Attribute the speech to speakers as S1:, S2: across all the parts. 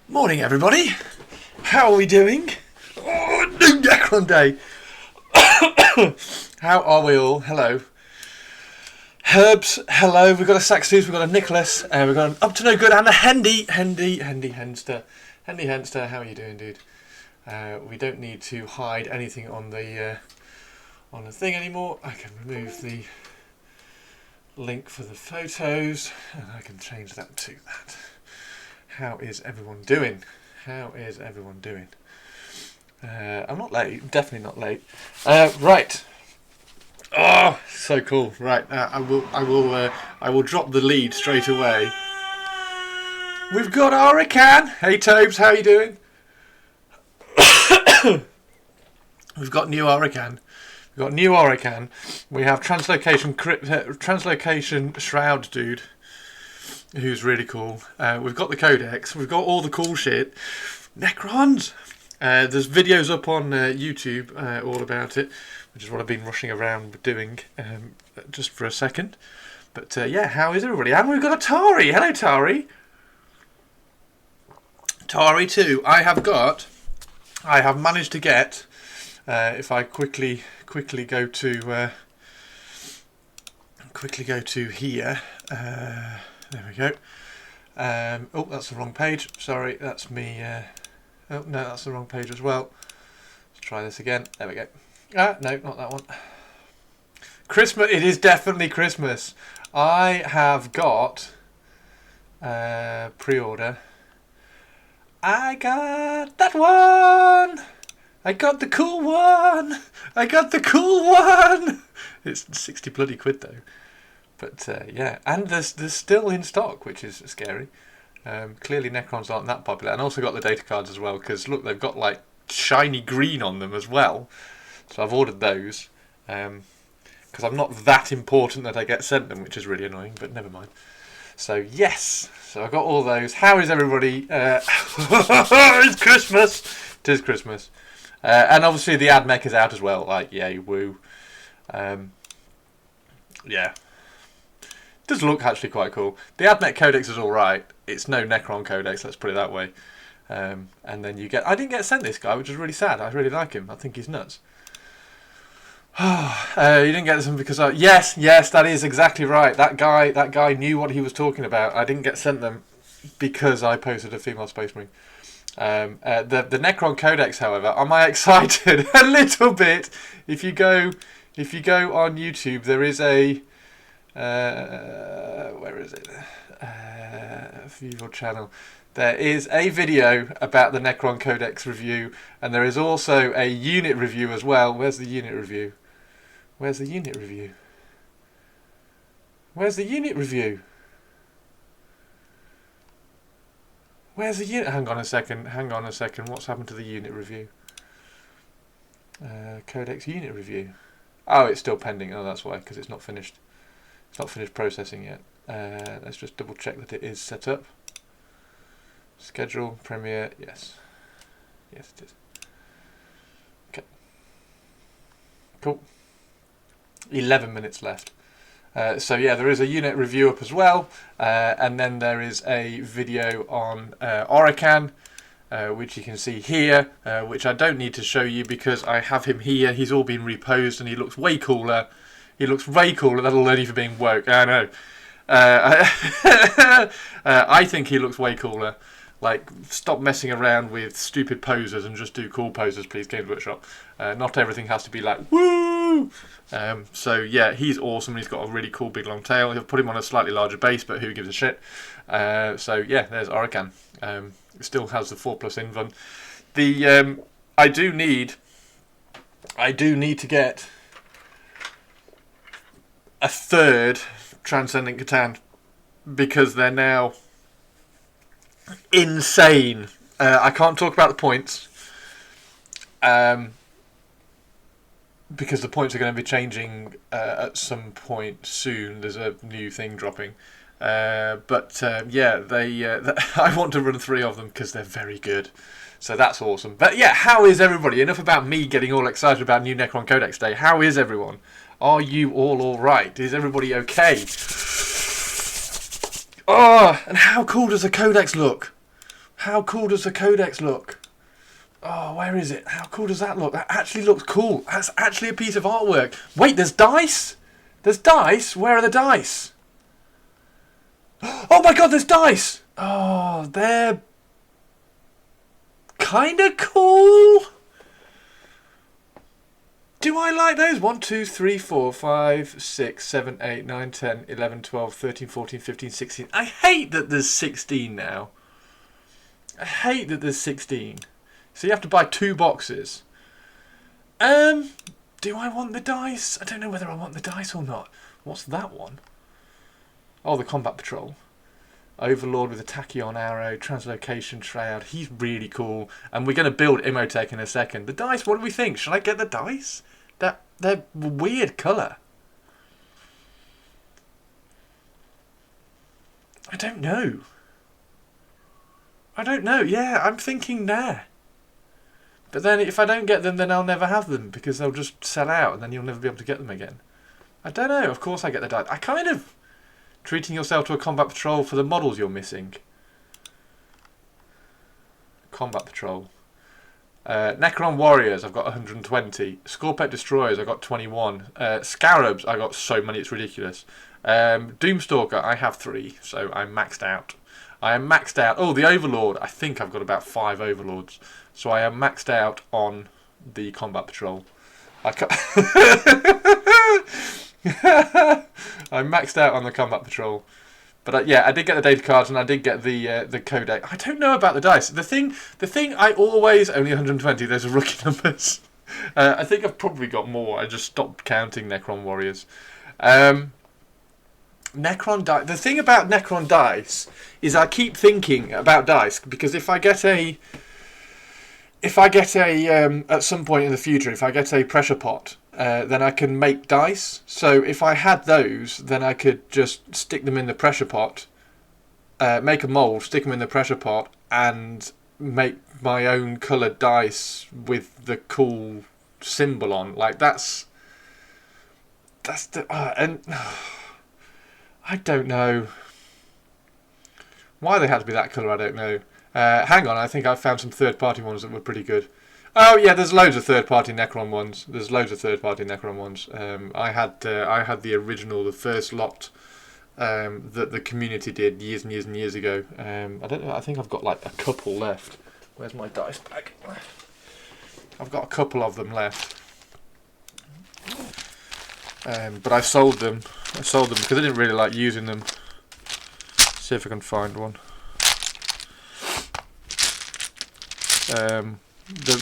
S1: Morning, everybody. How are we doing? Oh, new Necron Day. How are we all? Hello. Herbs, hello. We've got a Saxus, we've got a Nicholas, we've got an Up to No Good, and a Hendy Henster. Hendy Henster, how are you doing, dude? We don't need to hide anything on the thing anymore. I can remove the link for the photos, and I can change that to that. How is everyone doing? How is everyone doing? I'm not late. Definitely not late. Right. Oh, so cool. Right. I will drop the lead straight away. We've got Orikan. Hey, Tobes. How are you doing? We've got new Orikan. We've got new Orikan. We have Translocation Shroud, dude, who's really cool. We've got the Codex. We've got all the cool shit. Necrons! There's videos up on YouTube all about it, which is what I've been rushing around doing just for a second. But yeah, how is everybody? And we've got a Tari. Hello, Tari. Tari 2. I have managed to get, if I quickly go to here. There we go. Oh, that's the wrong page. Sorry, that's me. Oh, no, that's the wrong page as well. Let's try this again. There we go. Ah, no, not that one. Christmas. It is definitely Christmas. I have got pre-order. I got that one. I got the cool one. I got the cool one. It's 60 bloody quid though. But yeah, and there's still in stock, which is scary. Clearly Necrons aren't that popular. And also got the data cards as well, because look, they've got like shiny green on them as well. So I've ordered those, because I'm not that important that I get sent them, which is really annoying, but never mind. So yes, so I got all those. How is everybody? It's Christmas. It is Christmas. And obviously the Imotekh is out as well, like yay, woo. Yeah. Does look actually quite cool. The Imotekh Codex is alright. It's no Necron Codex, let's put it that way. And then you get... I didn't get sent this guy, which is really sad. I really like him. I think he's nuts. You didn't get this one because... Yes, that is exactly right. That guy knew what he was talking about. I didn't get sent them because I posted a female Space Marine. The Necron Codex, however, am I excited? A little bit. If you go on YouTube, there is a... where is it? View your channel. There is a video about the Necron Codex review, and there is also a unit review as well. Where's the unit review? Where's the unit review? Where's the unit review? Where's the unit? Hang on a second. What's happened to the unit review? Codex unit review. Oh, it's still pending. Oh, that's why, because it's not finished. It's not finished processing yet. Let's just double check that it is set up. Schedule, premiere, yes. Yes, it is. Okay. Cool. 11 minutes left. So yeah, there is a unit review up as well. And then there is a video on Orikan, which you can see here, which I don't need to show you because I have him here. He's all been reposed and he looks way cooler. He looks way cooler. That'll learn you for being woke. I know. I think he looks way cooler. Like, stop messing around with stupid poses and just do cool poses, please, Games Workshop. Not everything has to be like, woo! So, yeah, he's awesome. He's got a really cool big long tail. He'll put him on a slightly larger base, but who gives a shit? So, yeah, there's Orikan. It still has the 4+ invuln. I do need to get a third Transcendent Catan because they're now insane. I can't talk about the points because the points are going to be changing at some point soon. There's a new thing dropping. Yeah, I want to run 3 of them because they're very good. So that's awesome. But yeah, how is everybody? Enough about me getting all excited about new Necron Codex Day. How is everyone? Are you all right? Is everybody okay? Oh, and how cool does the Codex look? How cool does the Codex look? Oh, where is it? How cool does that look? That actually looks cool. That's actually a piece of artwork. Wait, there's dice? There's dice? Where are the dice? Oh my god, there's dice! Oh, they're kind of cool. Do I like those? 1, 2, 3, 4, 5, 6, 7, 8, 9, 10, 11, 12, 13, 14, 15, 16. I hate that there's 16 now. I hate that there's 16. So you have to buy 2 boxes. Do I want the dice? I don't know whether I want the dice or not. What's that one? Oh, the Combat Patrol. Overlord with a Tachyon Arrow, Translocation Shroud. He's really cool. And we're going to build Imotekh in a second. The dice, what do we think? Should I get the dice? They're weird colour. I don't know. Yeah, I'm thinking nah. But then if I don't get them, then I'll never have them because they'll just sell out and then you'll never be able to get them again. I don't know. Of course I get the dice. I kind of treating yourself to a Combat Patrol for the models you're missing. Combat Patrol. Necron Warriors, I've got 120. Scorpet Destroyers, I've got 21. Scarabs, I got so many, it's ridiculous. Doomstalker, I have 3, so I'm maxed out. I am maxed out. Oh, the Overlord, I think I've got about 5 Overlords. So I am maxed out on the Combat Patrol. I'm maxed out on the Combat Patrol. But yeah, I did get the data cards and I did get the Codex. I don't know about the dice. The thing I always only 120. Those are rookie numbers. I think I've probably got more. I just stopped counting Necron Warriors. Necron dice. The thing about Necron dice is I keep thinking about dice because if I get a at some point in the future, if I get a pressure pot, then I can make dice. So if I had those, then I could just stick them in the pressure pot, make a mold, stick them in the pressure pot, and make my own coloured dice with the cool symbol on. Like that's the and I don't know why they had to be that colour. I don't know. Hang on, I think I found some third-party ones that were pretty good. Oh yeah, there's loads of third-party Necron ones. I had the original, the first lot that the community did years and years and years ago. I don't know. I think I've got like a couple left. Where's my dice bag? I've got a couple of them left. But I sold them. Because I didn't really like using them. See if I can find one.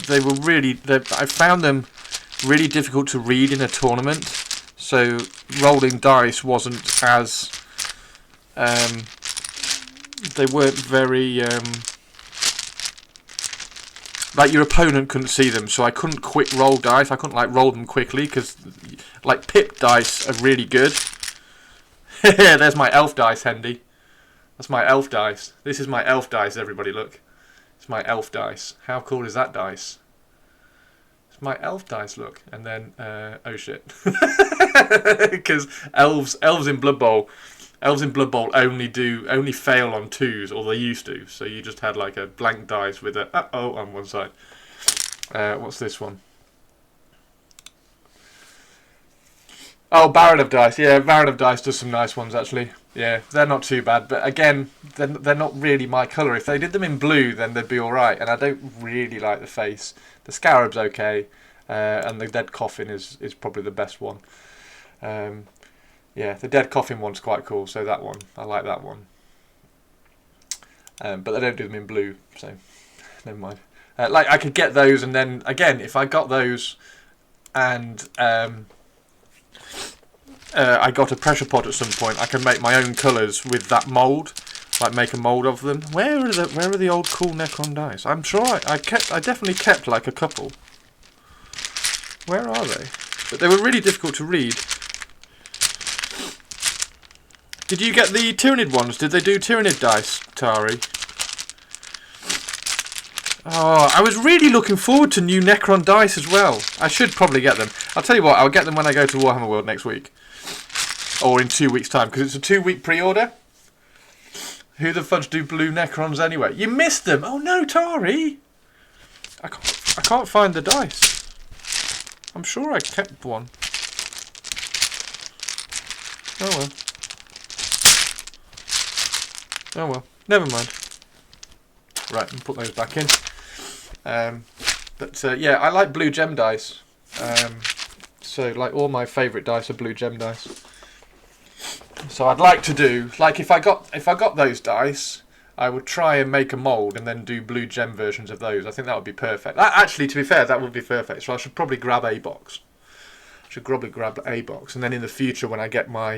S1: They were really. I found them really difficult to read in a tournament. So rolling dice wasn't as. They weren't very. Like your opponent couldn't see them, so I couldn't quick roll dice. I couldn't like roll them quickly because, like pip dice are really good. There's my elf dice, Hendy. That's my elf dice. This is my elf dice. Everybody, look. It's my elf dice. How cool is that dice? It's my elf dice, look. And then, oh shit. Because elves in Blood Bowl only fail on 2s, or they used to. So you just had like a blank dice with a uh-oh on one side. What's this one? Oh, Baron of Dice. Yeah, Baron of Dice does some nice ones, actually. Yeah, they're not too bad. But again, they're not really my colour. If they did them in blue, then they'd be alright. And I don't really like the face. The Scarab's okay. And the Dead Coffin is probably the best one. Yeah, the Dead Coffin one's quite cool. So that one, I like that one. But they don't do them in blue, so never mind. Like, I could get those, and then, again, if I got those and... I got a pressure pot at some point. I can make my own colours with that mould, like make a mould of them. Where are the old cool Necron dice? I'm sure I definitely kept like a couple. Where are they? But they were really difficult to read. Did you get the Tyranid ones? Did they do Tyranid dice, Tari? Oh, I was really looking forward to new Necron dice as well. I should probably get them. I'll tell you what, I'll get them when I go to Warhammer World next week. Or in 2 weeks' time, because it's a 2-week pre-order. Who the fudge do blue Necrons anyway? You missed them! Oh no, Tari! I can't find the dice. I'm sure I kept one. Oh well. Oh well. Never mind. Right, and put those back in. Yeah, I like blue gem dice. So like all my favourite dice are blue gem dice. So I'd like to do, like if I got those dice, I would try and make a mould and then do blue gem versions of those. I think that would be perfect. Actually, to be fair, that would be perfect. So I should probably grab a box. And then in the future, when I get my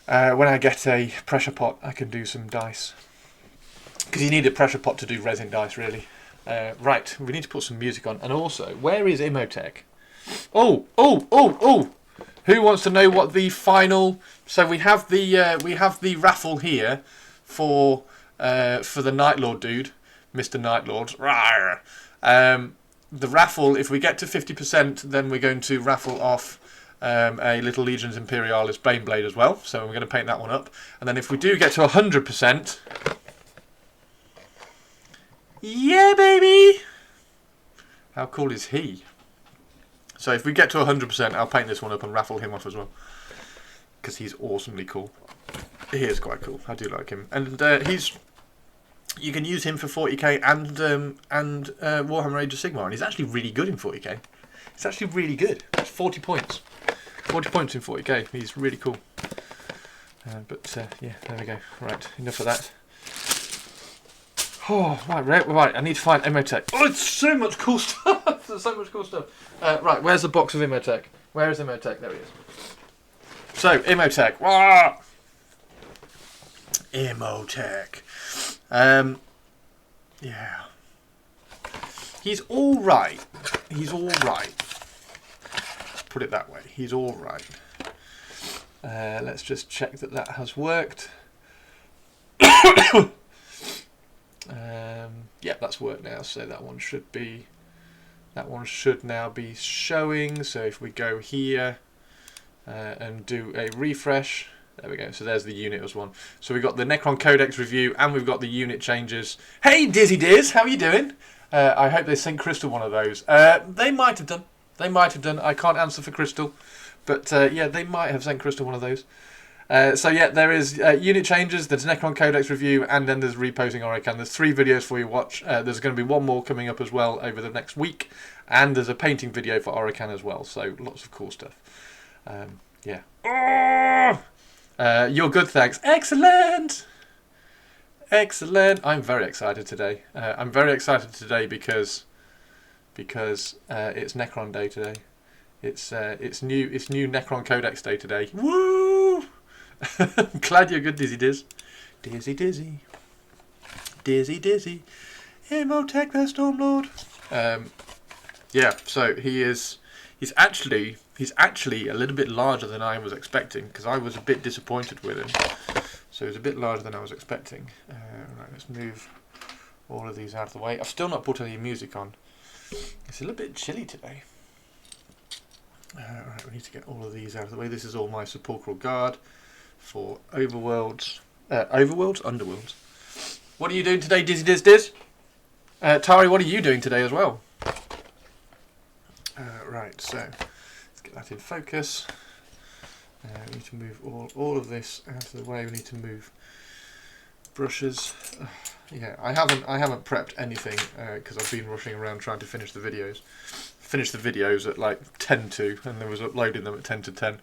S1: when I get a pressure pot, I can do some dice. Because you need a pressure pot to do resin dice, really. Right, we need to put some music on. And also, where is Imotekh? Oh! Who wants to know what the final? So we have the raffle here for the Night Lord dude, Mr. Night Lord. The raffle, if we get to 50%, then we're going to raffle off a little Legions Imperialis Baneblade as well. So we're going to paint that one up. And then if we do get to 100%, yeah, baby! How cool is he? So if we get to 100%, I'll paint this one up and raffle him off as well. Because he's awesomely cool. He is quite cool. I do like him. And you can use him for 40k and Warhammer Age of Sigmar. And he's actually really good in 40k. He's actually really good. It's 40 points. 40 points in 40k. He's really cool. Yeah, there we go. Right, enough of that. Oh, right, I need to find Imotekh. Oh, it's so much cool stuff. There's so much cool stuff. Right, where's the box of Imotekh? Where is Imotekh? There he is. So, Imotekh. Wah! Imotekh. Yeah. He's alright. He's alright. Let's put it that way. He's alright. Let's just check that has worked. Yeah, that's worked now, so that one should now be showing. So if we go here and do a refresh, there we go. So there's the unit as one. So we've got the Necron Codex review and we've got the unit changes. Hey Dizzy Diz, how are you doing? I hope they sent Crystal one of those. They might have done. I can't answer for Crystal, but yeah, they might have sent Crystal one of those. So yeah, there is unit changes, there's Necron Codex review, and then there's reposing Orikan. There's 3 videos for you to watch. There's going to be one more coming up as well over the next week, and there's a painting video for Orikan as well. So lots of cool stuff. Yeah. You're good, thanks. Excellent. I'm very excited today. I'm very excited today because it's Necron Day today. It's new Necron Codex Day today. Woo! I'm glad you're good, Dizzy Diz. Dizzy. Imotekh the Stormlord. Yeah, so he's actually a little bit larger than I was expecting, because I was a bit disappointed with him. So he's a bit larger than I was expecting. Right, let's move all of these out of the way. I've still not put any music on. It's a little bit chilly today. Right, we need to get all of these out of the way. This is all my sepulchral guard for Underworlds. What are you doing today, Dizzy Diz? Tari, what are you doing today as well? Right, so let's get that in focus. We need to move all of this out of the way. We need to move brushes. Yeah, I haven't prepped anything because I've been rushing around trying to finish the videos. Finished the videos at like 10 to, and then was uploading them at 10 to 10.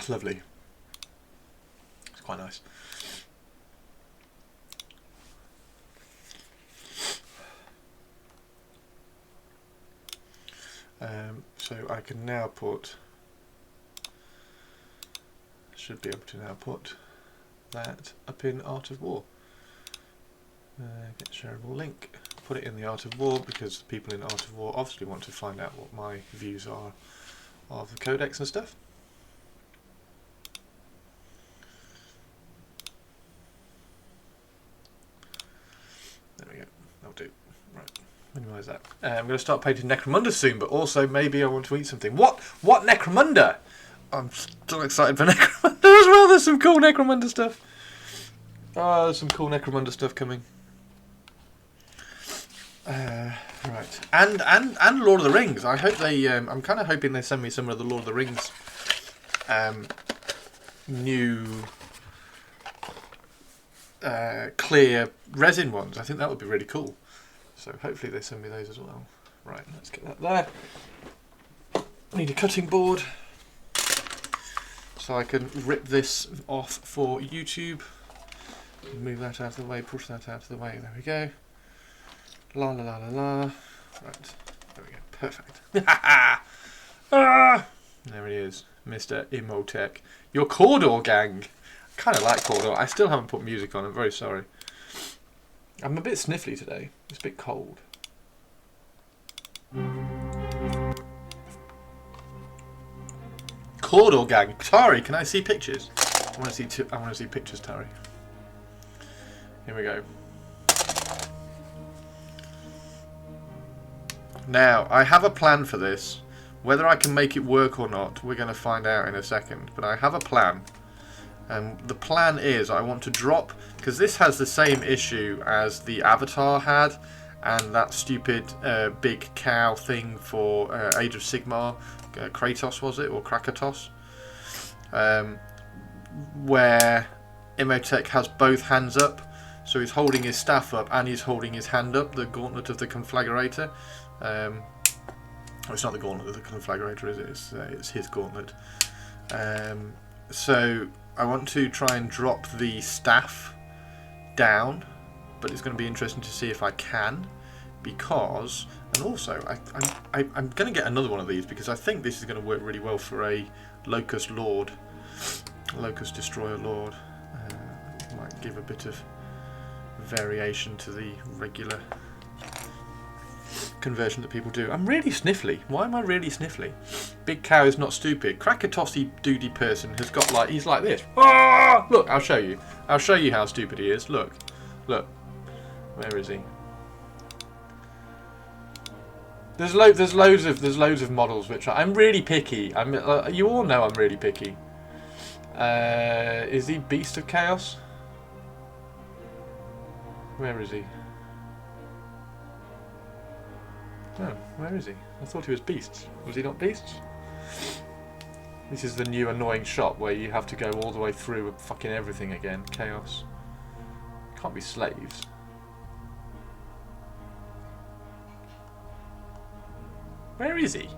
S1: Lovely. It's quite nice. So I can now should be able to now put that up in Art of War. Get shareable link, put it in the Art of War, because the people in Art of War obviously want to find out what my views are of the Codex and stuff. There we go, that'll do. Right, Minimize that. I'm going to start painting Necromunda soon, but also maybe I want to eat something. What Necromunda? I'm still excited for Necromunda as well. There's some cool Necromunda stuff. Oh, there's some cool Necromunda stuff coming. Right, and Lord of the Rings. I hope they. I'm kind of hoping they send me some of the Lord of the Rings new clear resin ones. I think that would be really cool. So hopefully they send me those as well. Right, let's get that there. I need a cutting board so I can rip this off for YouTube. Move that out of the way, push that out of the way. There we go. La la la la la. Right, there we go. Perfect. There he is, Mr. Imotekh. Your Cawdor gang. I kind of like Cawdor. I still haven't put music on. I'm very sorry. I'm a bit sniffly today. It's a bit cold. Cawdor gang. Tari, can I see pictures? I want to see pictures, Tari. Here we go. Now, I have a plan for this. Whether I can make it work or not, we're going to find out in a second. But I have a plan. And the plan is I want to drop, because this has the same issue as the Avatar had, and that stupid big cow thing for Age of Sigmar, Kratos was it, or Krakatos, where Imotekh has both hands up, so he's holding his staff up and he's holding his hand up, the Gauntlet of the Conflagrator. Well, it's not the Gauntlet of the Conflagrator, is it? It's his gauntlet. So I want to try and drop the staff down, but it's going to be interesting to see if I can, because, and also I'm going to get another one of these because I think this is going to work really well for a Locust Lord, Locust Destroyer Lord. Might give a bit of variation to the regular conversion that people do. I'm really sniffly. Why am I really sniffly? Big cow is not stupid. Krakatosy doody person has got like, he's like this. Ah! Look, I'll show you. I'll show you how stupid he is. Look. Look. Where is he? There's loads of models which I'm really picky. You all know I'm really picky. Is he Beast of Chaos? Where is he? Oh, where is he? I thought he was Beasts. Was he not Beasts? This is the new annoying shop where you have to go all the way through fucking everything again. Chaos. Can't be slaves. Where is he?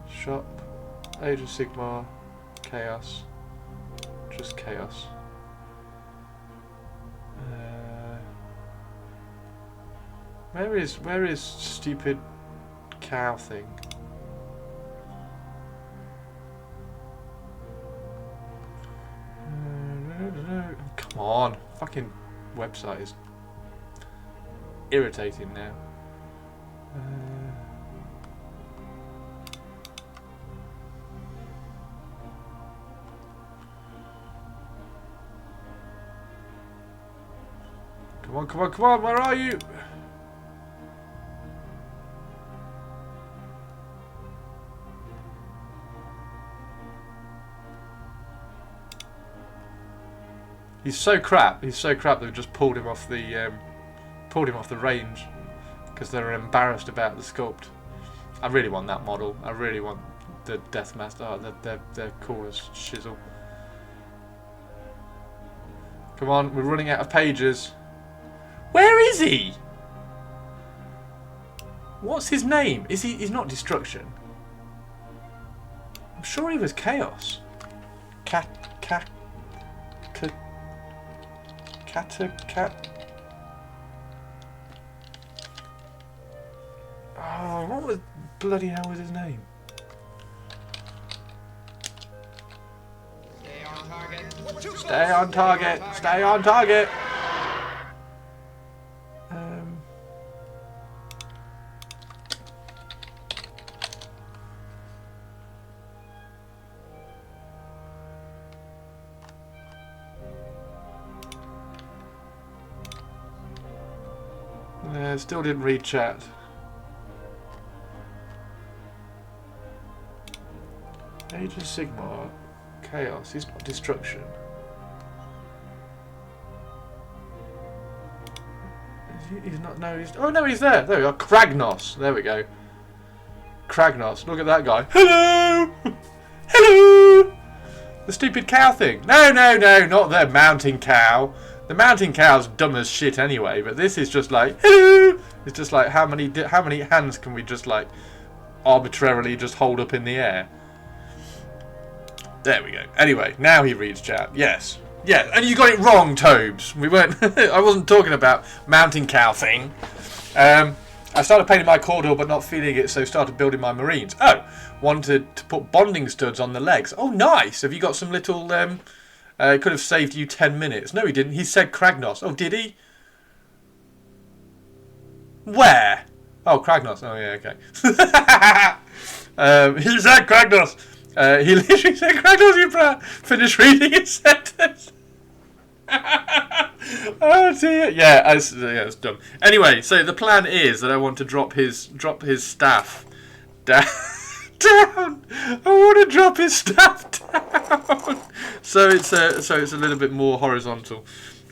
S1: Shop, Age of Sigmar, Chaos, just Chaos. Where is stupid cow thing? Come on, fucking website is irritating now. Come on, come on, come on, where are you? He's so crap they've just pulled him off the range because they're embarrassed about the sculpt. I really want that model. I really want the Deathmaster. Oh, they're cool as shizzle. Come on, we're running out of pages. Where is he? What's his name? He's not Destruction. I'm sure he was Chaos. Cat. Oh, what was bloody hell was his name?
S2: Stay on target.
S1: Stay on target. Stay on target. Still didn't read chat. Age of Sigmar. Chaos. He's not destruction. He's not. No, he's. Oh no, he's there. There we go. Kragnos. There we go. Kragnos. Look at that guy. Hello! Hello! The stupid cow thing. No, no, no, not the mountain cow. The mountain cow's dumb as shit anyway, but this is just like, hello! It's just like, how many hands can we just like arbitrarily just hold up in the air? There we go. Anyway, now he reads chat. Yes. Yeah, and you got it wrong, Tobes. We weren't. I wasn't talking about mountain cow thing. I started painting my Cordor, but not feeling it, so started building my Marines. Oh, wanted to put bonding studs on the legs. Oh, nice. Have you got some little? It could have saved you 10 minutes. No, he didn't. He said Kragnos. Oh, did he? Where? Oh, Kragnos. Oh, yeah, okay. He said Kragnos. He literally said Kragnos, you brat. Finish reading his sentence. Oh dear. Yeah, it's dumb. Anyway, so the plan is that I want to drop his staff down. Down. I want to drop his staff down. So it's a little bit more horizontal.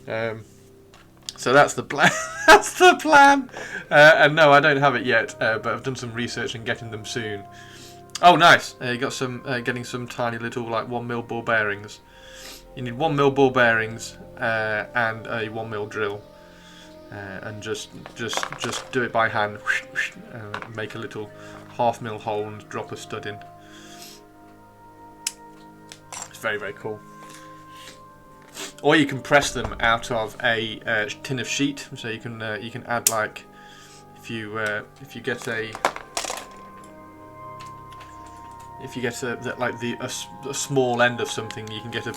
S1: So that's the plan. That's the plan. And no, I don't have it yet, but I've done some research and getting them soon. Oh, nice. You got some getting some tiny little like 1mm ball bearings. You need 1mm ball bearings and a 1mm drill, and just do it by hand. Make a little 1/2mm hole and drop a stud in. It's very, very cool. Or you can press them out of a tin of sheet, so you can add like if you get a small end of something, you can get a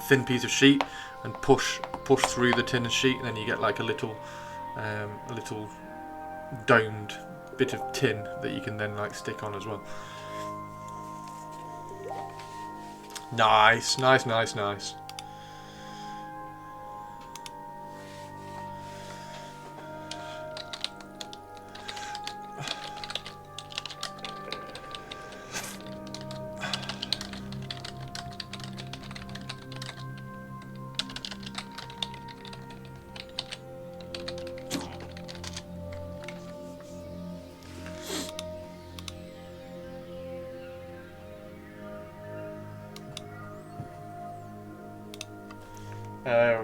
S1: thin piece of sheet and push through the tin of sheet, and then you get like a little domed bit of tin that you can then like stick on as well. Nice, nice, nice, nice.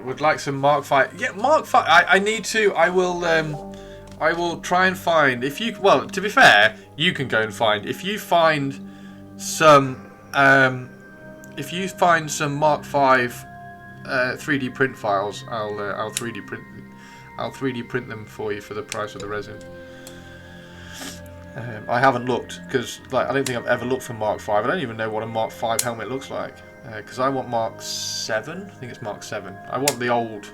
S1: Would like some Mark 5. Yeah, Mark 5. I need to. I will try and find. If you, well, to be fair, you can go and find. If you find some Mark 5 3D print files, I'll 3D print. I'll 3D print them for you for the price of the resin. I haven't looked because like I don't think I've ever looked for Mark 5. I don't even know what a Mark 5 helmet looks like. Because I want Mark 7, I think it's Mark 7. I want the old,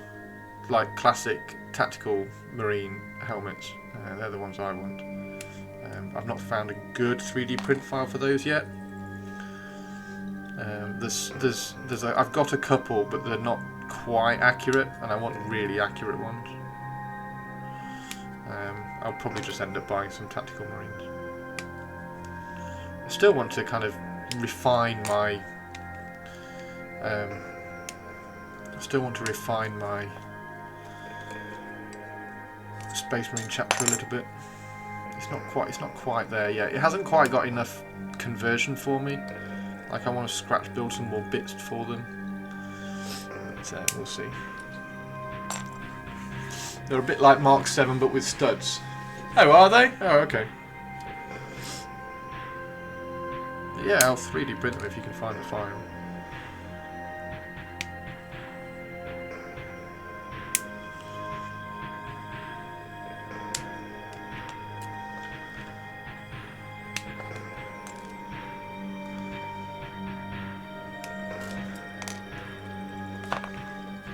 S1: like classic tactical marine helmets. They're the ones I want. I've not found a good 3D print file for those yet. I've got a couple, but they're not quite accurate, and I want really accurate ones. I'll probably just end up buying some tactical marines. I still want to kind of refine my. I still want to refine my Space Marine chapter a little bit. It's not quite there yet. It hasn't quite got enough conversion for me. Like I want to scratch build some more bits for them. But, we'll see. They're a bit like Mark 7 but with studs. Oh, are they? Oh, okay. But yeah, I'll 3D print them if you can find the file.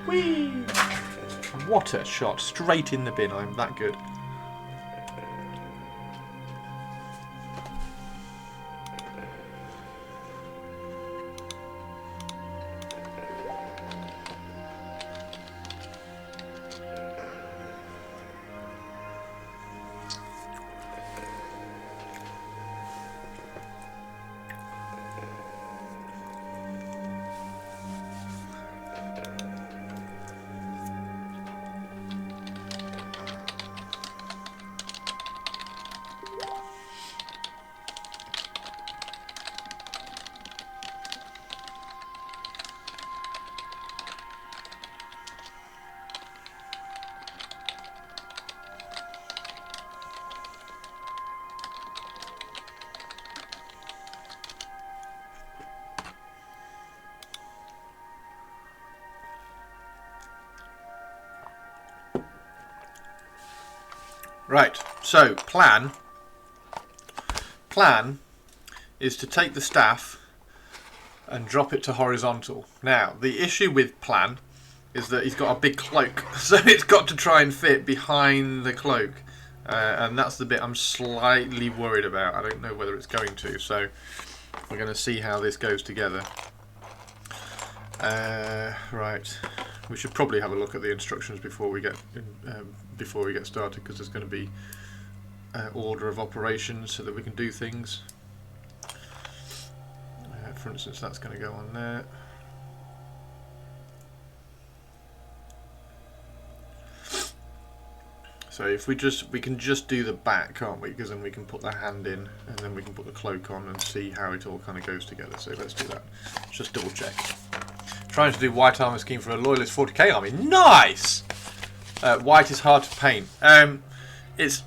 S1: Whee! What a shot. Straight in the bin. I'm that good. Right, so plan is to take the staff and drop it to horizontal. Now, the issue with plan is that he's got a big cloak, so it's got to try and fit behind the cloak. And that's the bit I'm slightly worried about. I don't know whether it's going to, so we're going to see how this goes together. Right, we should probably have a look at the instructions before we get started, because there's going to be order of operations so that we can do things. For instance, that's going to go on there. So if we can just do the back, can't we? Because then we can put the hand in, and then we can put the cloak on and see how it all kind of goes together. So let's do that. Let's just double check. Trying to do white armor scheme for a loyalist 40k army. Nice. White is hard to paint. It's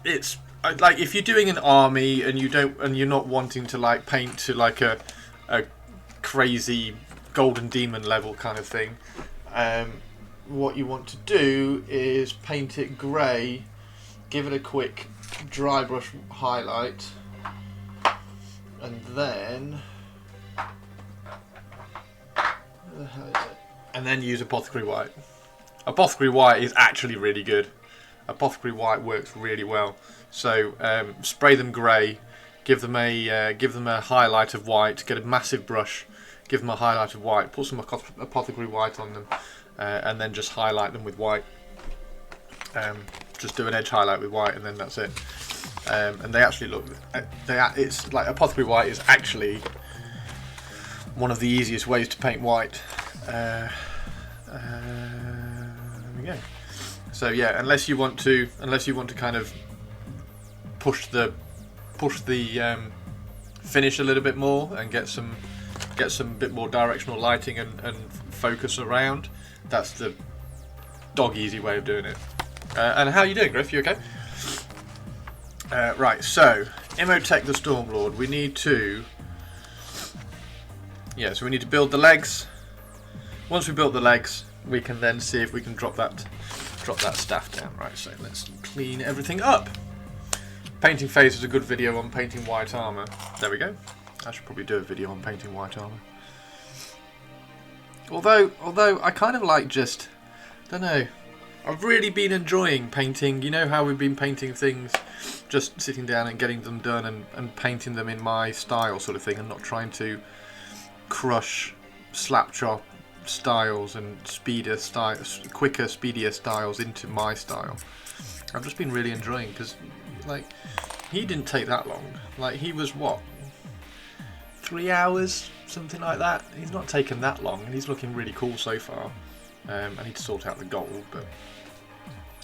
S1: like if you're doing an army and you're not wanting to like paint to like a crazy golden demon level kind of thing. What you want to do is paint it grey. Give it a quick dry brush highlight, and then where the hell is it? And then use Apothecary White. Apothecary White is actually really good. Apothecary White works really well. So spray them grey, give them a highlight of white. Get a massive brush, give them a highlight of white. Put some Apothecary White on them, and then just highlight them with white. Just do an edge highlight with white, and then that's it. And they actually look. It's like Apothecary White is actually one of the easiest ways to paint white. There we go. So yeah, unless you want to kind of push the finish a little bit more and get some bit more directional lighting and focus around, that's the dog easy way of doing it. And how are you doing, Griff? You okay? Right, so Imotekh the Stormlord. We need to build the legs. Once we build the legs, we can then see if we can drop that staff down. Right, so let's clean everything up. Painting phase is a good video on painting white armor. There we go. I should probably do a video on painting white armor. Although I kind of like just, I don't know. I've really been enjoying painting. You know how we've been painting things, just sitting down and getting them done and painting them in my style sort of thing, and not trying to crush slap chop styles and quicker, speedier styles into my style. I've just been really enjoying, because like he didn't take that long. Like he was what, 3 hours, something like that. He's not taken that long, and he's looking really cool so far. I need to sort out the gold, but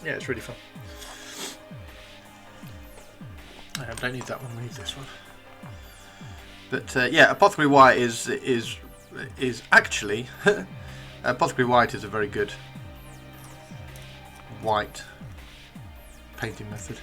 S1: yeah, it's really fun. I don't need that one. We need this one. But yeah, Apothecary White is actually Apothecary White is a very good white painting method.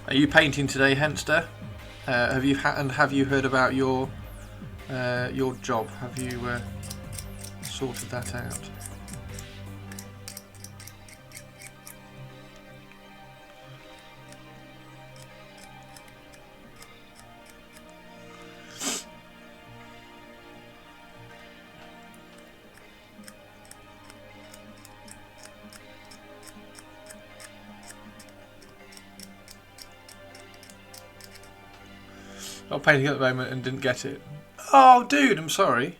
S1: Are you painting today, Henster? Have you heard about your job? Have you sorted that out? Not painting at the moment and didn't get it. Oh, dude, I'm sorry.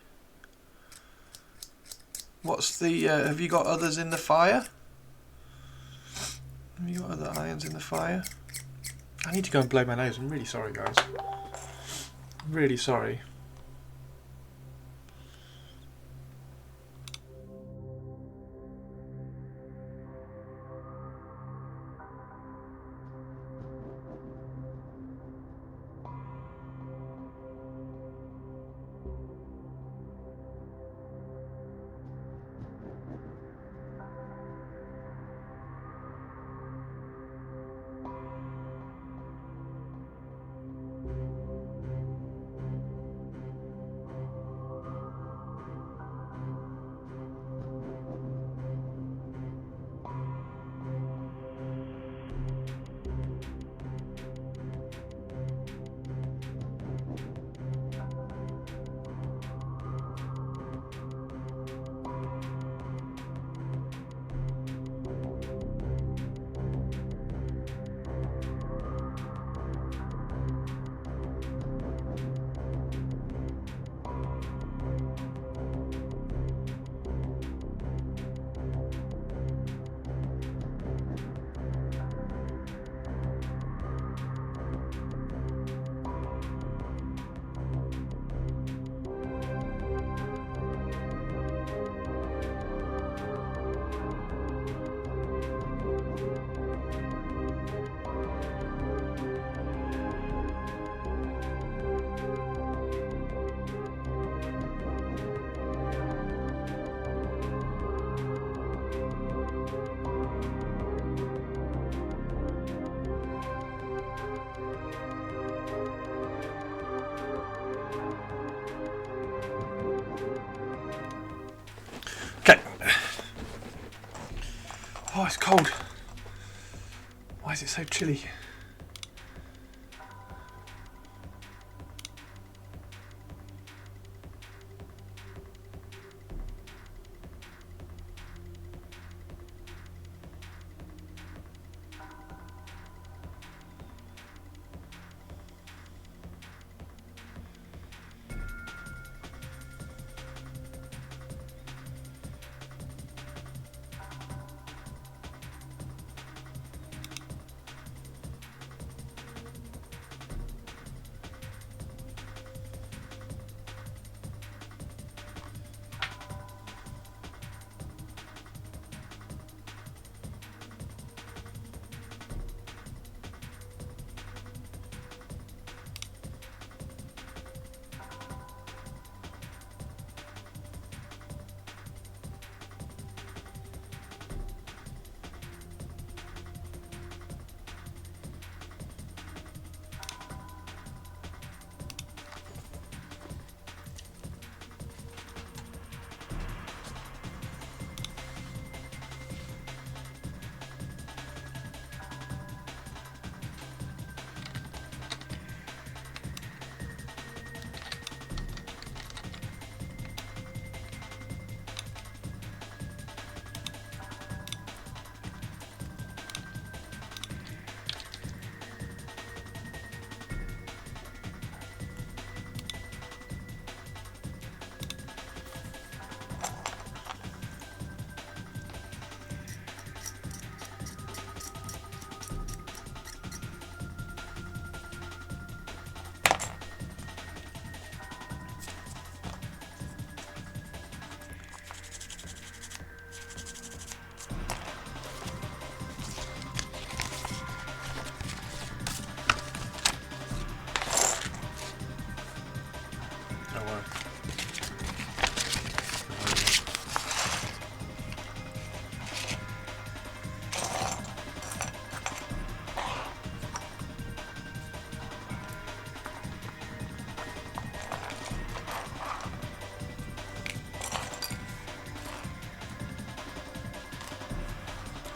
S1: What's the? Have you got others in the fire? Have you got other irons in the fire? I need to go and blow my nose. I'm really sorry, guys. I'm really sorry. Oh, it's cold. Why is it so chilly?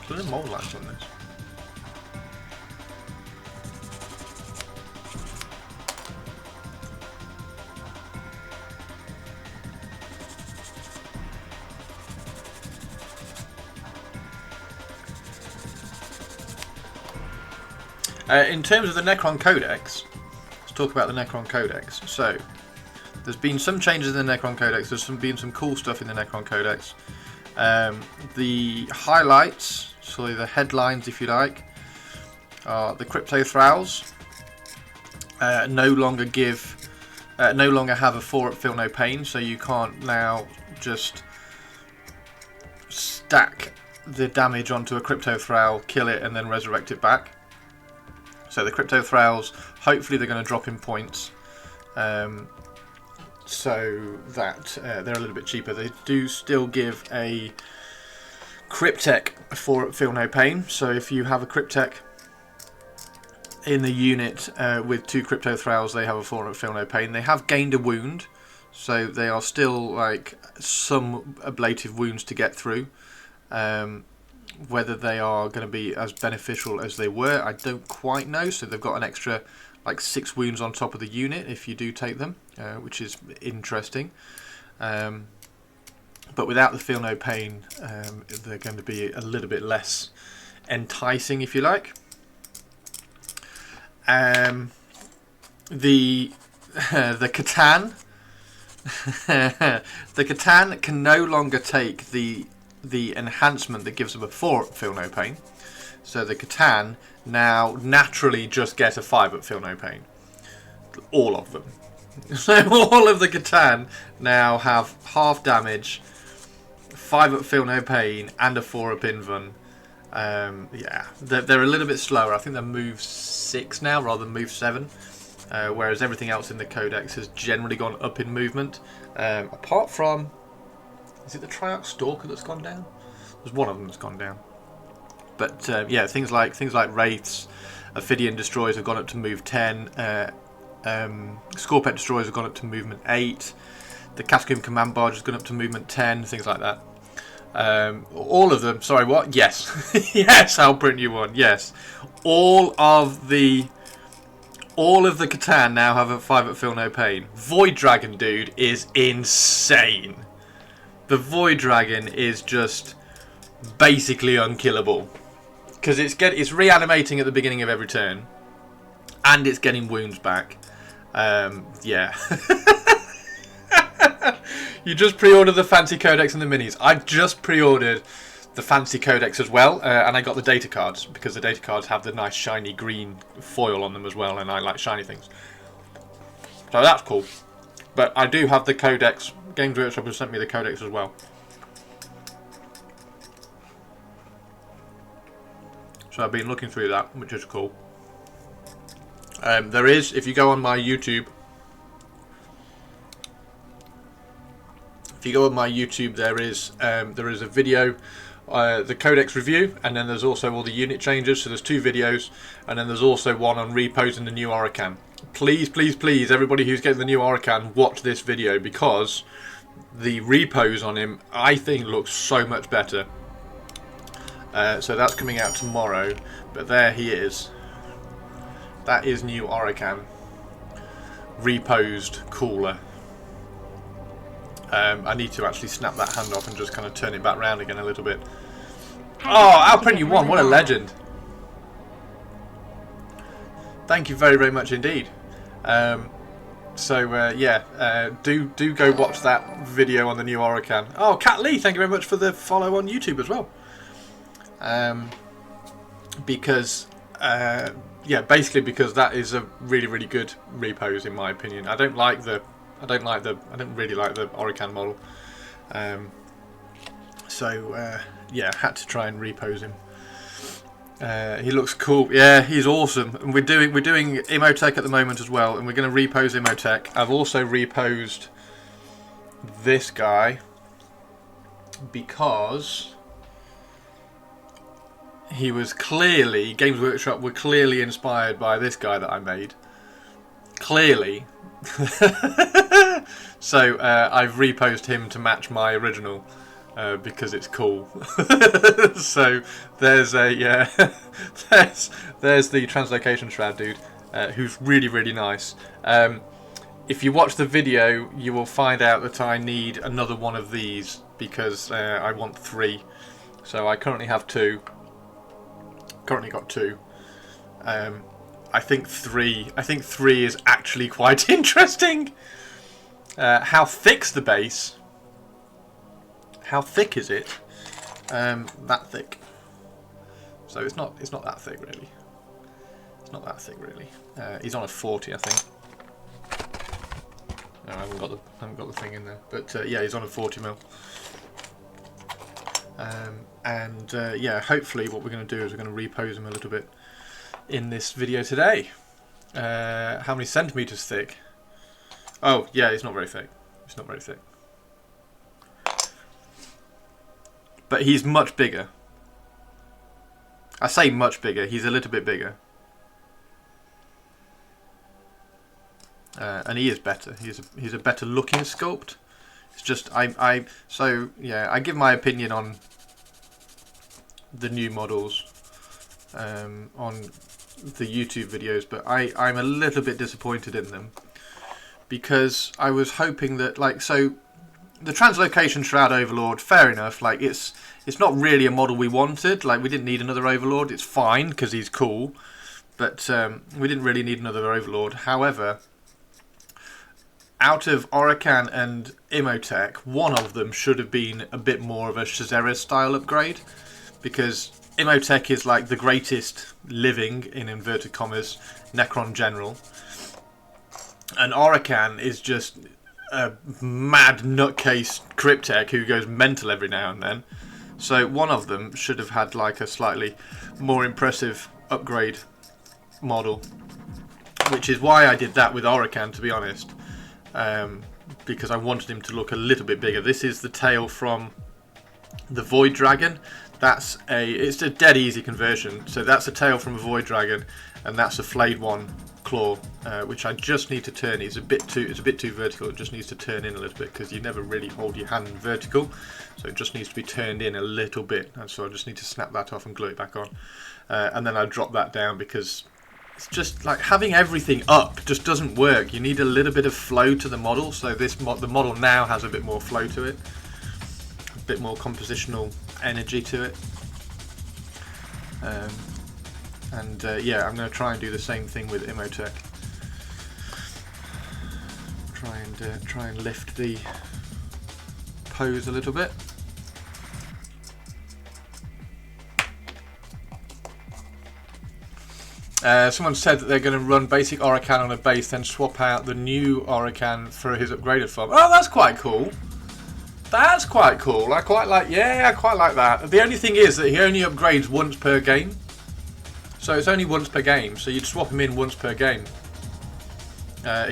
S1: There's mold lines on this. In terms of the Necron Codex, let's talk about the Necron Codex. So, there's been some changes in the Necron Codex. There's been some cool stuff in the Necron Codex. The highlights, so the headlines if you like, are the Crypto Thralls no longer have a 4-up Feel No Pain, so you can't now just stack the damage onto a Crypto Thrall, kill it and then resurrect it back. So the Crypto Thralls, hopefully they're going to drop in points, so that they're a little bit cheaper. They do still give a Cryptek for Feel No Pain, so if you have a Cryptek in the unit with 2 Crypto Thralls, they have a 4-up Feel No Pain. They have gained a wound, so they are still like some ablative wounds to get through. Whether they are going to be as beneficial as they were, I don't quite know. So they've got an extra like 6 wounds on top of the unit if you do take them, which is interesting. But without the Feel No Pain, they're going to be a little bit less enticing, if you like. The Catan, the Catan can no longer take the enhancement that gives them a 4-up Feel No Pain. So the Catan now naturally just get a 5-up Feel No Pain. All of them. So all of the Catan now have half damage, 5-up Feel No Pain, and a 4-up Invuln. Yeah, they're a little bit slower. I think they're move 6 now rather than move 7. Whereas everything else in the Codex has generally gone up in movement. Apart from, is it the Triarch Stalker that's gone down? There's one of them that's gone down. But yeah, things like Wraiths, Ophidian Destroyers have gone up to move 10. Scorpet Destroyers have gone up to movement 8. The Cascoon Command Barge has gone up to movement 10. Things like that. All of them. Sorry, what? Yes, yes. I'll print you one. Yes, all of the Catan now have a 5-up Feel No Pain. Void Dragon, dude, is insane. The Void Dragon is just basically unkillable because it's reanimating at the beginning of every turn, and it's getting wounds back. Yeah. You just pre-ordered the fancy codex and the minis. I've just pre-ordered the fancy codex as well, and I got the data cards because the data cards have the nice shiny green foil on them as well, and I like shiny things. So that's cool. But I do have the codex. Games Workshop has sent me the codex as well. So I've been looking through that, which is cool. There is, if you go on my YouTube, there is a video, the Codex review, and then there's also all the unit changes. So there's 2 videos, and then there's also one on reposing the new Orikan. Please, please, please, everybody who's getting the new Orikan, watch this video because the repos on him, I think, looks so much better. So that's coming out tomorrow, but there he is. That is new Orikan, reposed, cooler. I need to actually snap that hand off and just kind of turn it back round again a little bit. Oh, I'll print you one. What a legend. Thank you very, very much indeed. Yeah, do go watch that video on the new Orikan. Oh, Kat Lee, thank you very much for the follow on YouTube as well. Because, yeah, basically because that is a really, really good repose in my opinion. I don't really like the Orikan model. Yeah, had to try and repose him. He looks cool. Yeah, he's awesome. And we're doing Imotekh at the moment as well, and we're going to repose Imotekh. I've also reposed this guy because he was clearly, Games Workshop were clearly inspired by this guy that I made. Clearly. So I've reposed him to match my original because it's cool. So there's a there's the Translocation Shroud dude who's really, really nice. If you watch the video, you will find out that I need another one of these because I want 3. So I currently have 2. Currently got 2. I think 3 is actually quite interesting. How thick's the base? How thick is it? That thick. So it's not that thick really. It's not that thick really. He's on a 40, I think. No, I haven't got the thing in there. But yeah, he's on a 40mm. Yeah, hopefully what we're going to do is we're going to repose him a little bit in this video today. How many centimeters thick? Oh yeah, it's not very thick. It's not very thick. But he's much bigger. I say much bigger. He's a little bit bigger. And he is better. He's a better looking sculpt. It's just so yeah, I give my opinion on the new models on the YouTube videos, but I'm a little bit disappointed in them because I was hoping that, like, so the Translocation Shroud Overlord, fair enough, like it's not really a model we wanted. Like, we didn't need another Overlord. It's fine because he's cool, but we didn't really need another Overlord. However, out of Orikan and Imotekh, one of them should have been a bit more of a Shazera style upgrade, because Imotekh is like the greatest living, in inverted commas, Necron general, and Orikan is just a mad nutcase cryptech who goes mental every now and then. So one of them should have had like a slightly more impressive upgrade model, which is why I did that with Orikan, to be honest. Because I wanted him to look a little bit bigger. This is the tail from the Void Dragon. It's a dead easy conversion. So that's a tail from a Void Dragon, and that's a flayed one claw, which I just need to turn. It's a bit too vertical. It just needs to turn in a little bit because you never really hold your hand vertical, so it just needs to be turned in a little bit. And so I just need to snap that off and glue it back on, and then I drop that down because it's just like having everything up just doesn't work. You need a little bit of flow to the model, so the model now has a bit more flow to it, a bit more compositional energy to it. Yeah, I'm going to try and do the same thing with Imotekh. Try and lift the pose a little bit. Someone said that they're going to run basic Orikan on a base, then swap out the new Orikan for his upgraded form. Oh, that's quite cool. That's quite cool. I quite like that. The only thing is that he only upgrades once per game. So it's only once per game, so you'd swap him in once per game.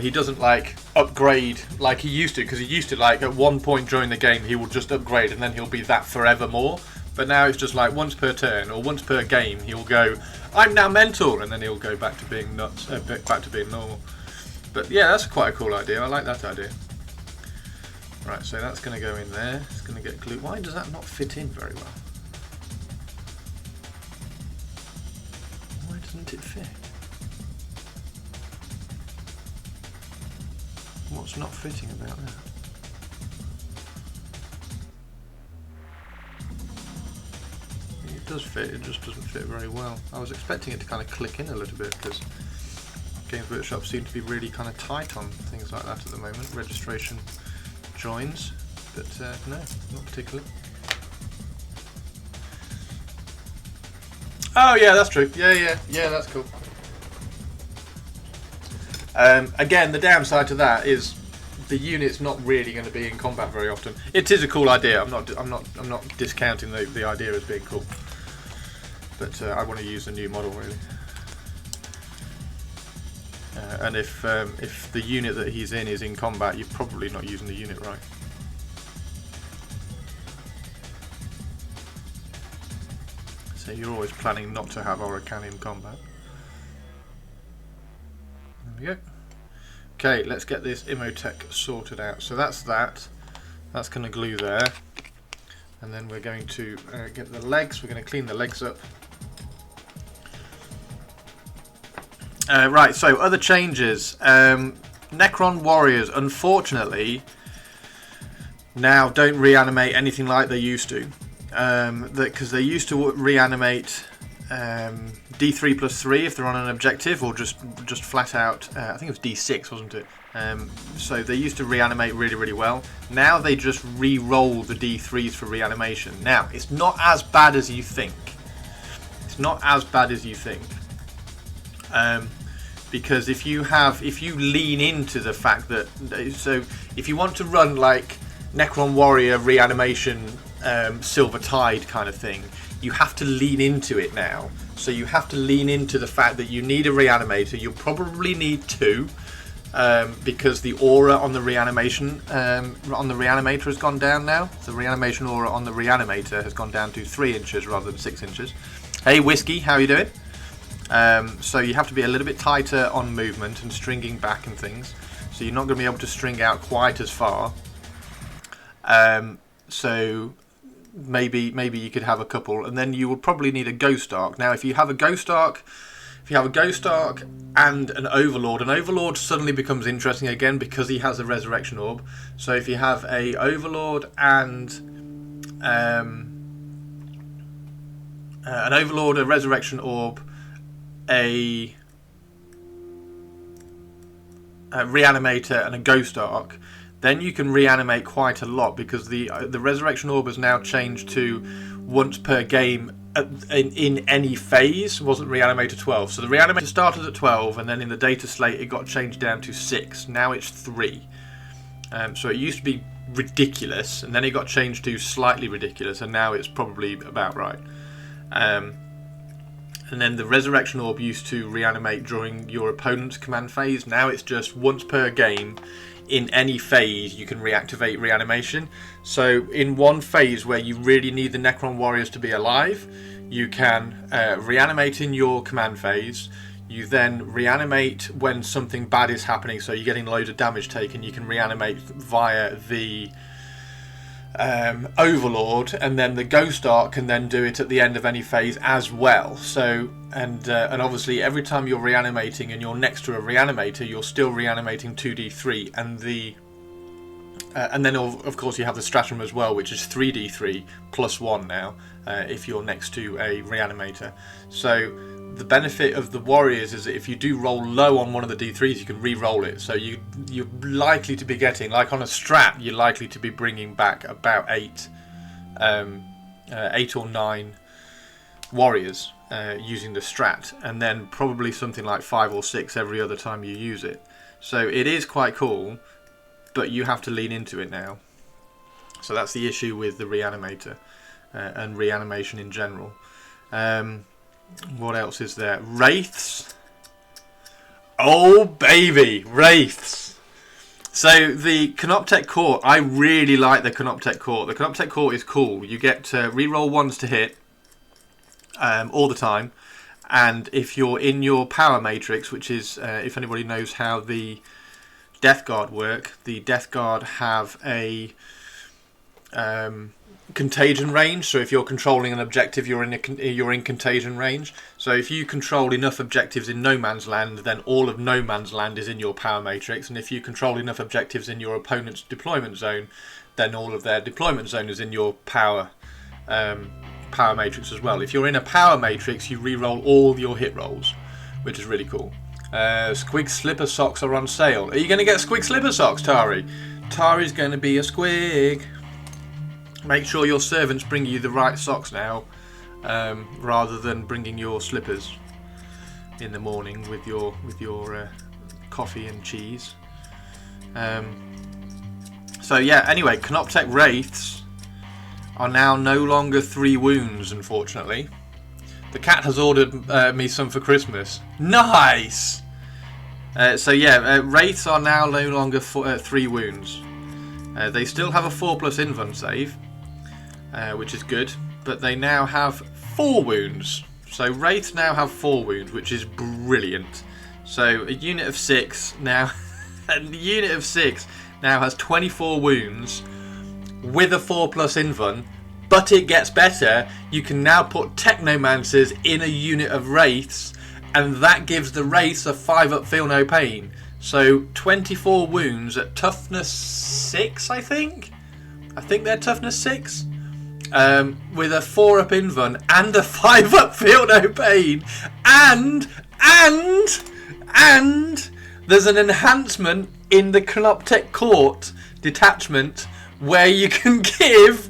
S1: He doesn't like upgrade like he used to, because he used to, like, at one point during the game he will just upgrade and then he'll be that forevermore. But now it's just like once per turn or once per game he'll go, I'm now mental, and then he'll go back to being nuts, back to being normal. But yeah, that's quite a cool idea. I like that idea. Right, so that's going to go in there. It's going to get glued. Why does that not fit in very well? Why doesn't it fit? What's not fitting about that? It does fit, it just doesn't fit very well. I was expecting it to kind of click in a little bit, because Games Workshop seem to be really kind of tight on things like that at the moment. Registration joins, but no, not particularly. Oh yeah, that's true. Yeah, that's cool. Again, the downside to that is the unit's not really going to be in combat very often. It is a cool idea. I'm not discounting the idea as being cool, but I want to use the new model really. And if the unit that he's in is in combat, you're probably not using the unit right. So you're always planning not to have Orikan in combat. There we go. Okay, let's get this Imotekh sorted out. So that's that. That's going to glue there. And then we're going to get the legs. We're going to clean the legs up. Right, so other changes. Necron warriors, unfortunately, now don't reanimate anything like they used to. Because they used to reanimate D3+3 if they're on an objective, or just flat out, I think it was D6, wasn't it? So they used to reanimate really, really well. Now they just re-roll the D3s for reanimation. Now, it's not as bad as you think. It's not as bad as you think. Because if you lean into the fact that, so if you want to run like Necron Warrior reanimation, Silver Tide kind of thing, you have to lean into it now. So you have to lean into the fact that you need a reanimator. You'll probably need two, because the aura on the reanimation on the reanimator has gone down now. The reanimation aura on the reanimator has gone down to 3 inches rather than 6 inches. Hey Whiskey, how are you doing? So you have to be a little bit tighter on movement and stringing back and things. So you're not going to be able to string out quite as far. So maybe you could have a couple, and then you would probably need a Ghost Arc. Now, if you have a Ghost Arc and an Overlord suddenly becomes interesting again because he has a Resurrection Orb. So if you have a Overlord and an Overlord, a Resurrection Orb, a Reanimator, and a Ghost Arc, then you can reanimate quite a lot, because the Resurrection Orb has now changed to once per game in any phase. It wasn't reanimator 12. So the reanimator started at 12, and then in the data slate it got changed down to 6. Now it's 3. So it used to be ridiculous, and then it got changed to slightly ridiculous, and now it's probably about right. And then the Resurrection Orb used to reanimate during your opponent's command phase. Now it's just once per game. In any phase you can reactivate reanimation. So in one phase where you really need the Necron Warriors to be alive, you can reanimate in your command phase. You then reanimate when something bad is happening, so you're getting loads of damage taken. You can reanimate via the Overlord, and then the Ghost Arc can then do it at the end of any phase as well. So and obviously every time you're reanimating and you're next to a reanimator, you're still reanimating 2d3, and then of course you have the Stratum as well, which is 3d3 plus 1 now if you're next to a reanimator. So the benefit of the Warriors is that if you do roll low on one of the D3s, you can re-roll it. So you're likely to be getting, like on a strat, you're likely to be bringing back about 8 or 9 Warriors using the strat, and then probably something like 5 or 6 every other time you use it. So it is quite cool, but you have to lean into it now. So that's the issue with the Reanimator and reanimation in general. What else is there? Wraiths. Oh baby, Wraiths. So the Imotekh Court, I really like the Imotekh Court. The Imotekh Court is cool. You get reroll 1s to hit all the time, and if you're in your power matrix, which is if anybody knows how the Death Guard work, the Death Guard have a contagion range. So if you're controlling an objective, you're in contagion range. So if you control enough objectives in no man's land, then all of no man's land is in your power matrix, and if you control enough objectives in your opponent's deployment zone, then all of their deployment zone is in your power matrix as well. If you're in a power matrix, you re-roll all your hit rolls, which is really cool. Squig slipper socks are on sale. Are you going to get squig slipper socks, Tari? Tari's going to be a squig. Make sure your servants bring you the right socks now, rather than bringing your slippers in the morning with your coffee and cheese. So yeah, anyway, Imotekh Wraiths are now no longer 3 wounds, unfortunately. The cat has ordered me some for Christmas. Nice! So yeah, Wraiths are now no longer 3 wounds. They still have a 4+ invuln save, which is good, but they now have 4 wounds. So Wraiths now have 4 wounds, which is brilliant. So a unit of 6 now, has 24 wounds with a 4+ invuln. But it gets better. You can now put Technomancers in a unit of Wraiths, and that gives the Wraiths a 5-up feel no pain. So 24 wounds at toughness 6, I think they're toughness 6, with a 4-up invuln and a 5-up feel no pain, and there's an enhancement in the Imotekh Court detachment where you can give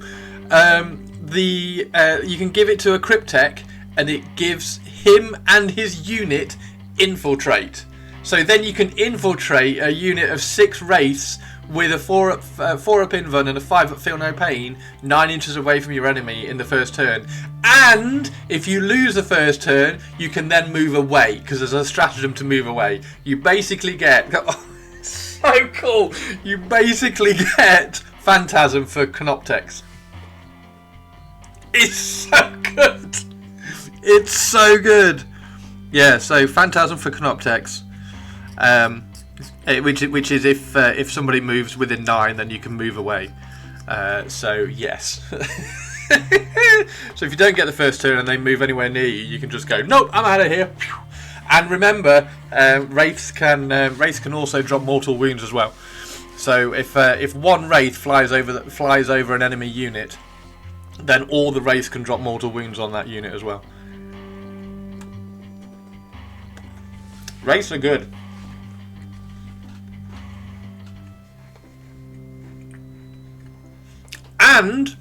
S1: you can give it to a Cryptek and it gives him and his unit infiltrate. So then you can infiltrate a unit of 6 wraiths with a 4 up invuln and a 5 up feel no pain 9 inches away from your enemy in the first turn. And if you lose the first turn, you can then move away because there's a stratagem to move away. You basically get so cool. You basically get Phantasm for Imotekh. It's so good. It's so good. Yeah, so Phantasm for Imotekh. Which is if somebody moves within 9, then you can move away. So yes. So if you don't get the first turn and they move anywhere near you, you can just go, nope, I'm out of here. And remember, wraiths can also drop mortal wounds as well. So if one wraith flies over an enemy unit, then all the wraiths can drop mortal wounds on that unit as well. Wraiths are good. And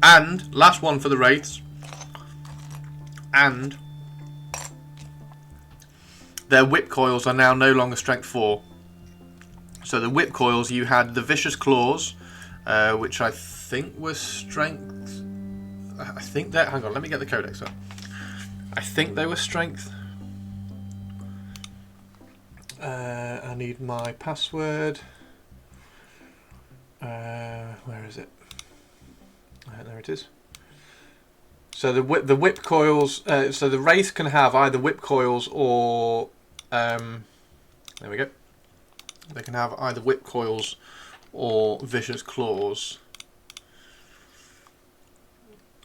S1: and last one for the wraiths. And their whip coils are now no longer strength 4. So the whip coils, you had the vicious claws, which I think was strength. I think that. Hang on, let me get the codex up. I think they were strength. I need my password. Where is it? There it is. So the whip coils. So the wraith can have either whip coils or. There we go. They can have either whip coils or vicious claws.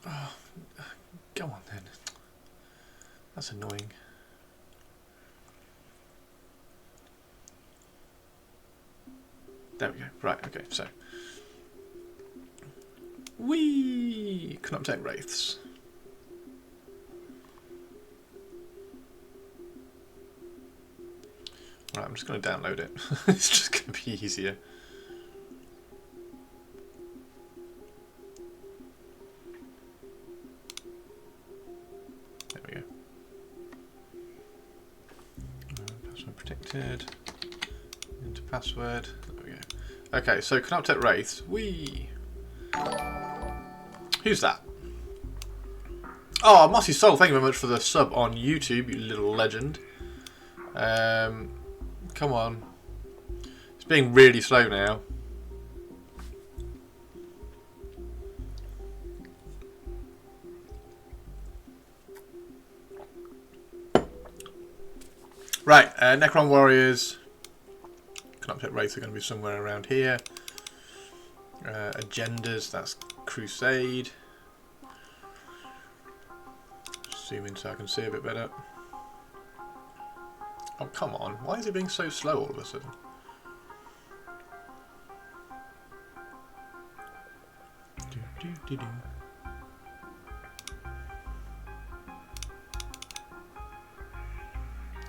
S1: Oh, go on then. That's annoying. There we go. Right, okay, so. Whee! Imotekh wraiths. Right, I'm just going to download it. It's just going to be easier. There we go. Password protected. Into password. There we go. Okay, so Imotekh wraiths. Whee! Who's that? Oh, Mossy Soul, thank you very much for the sub on YouTube, you little legend. Come on. It's being really slow now. Right, Necron Warriors. Imotekh wraiths are going to be somewhere around here. Agendas, that's Crusade. Zoom in so I can see a bit better. Oh, come on. Why is it being so slow all of a sudden?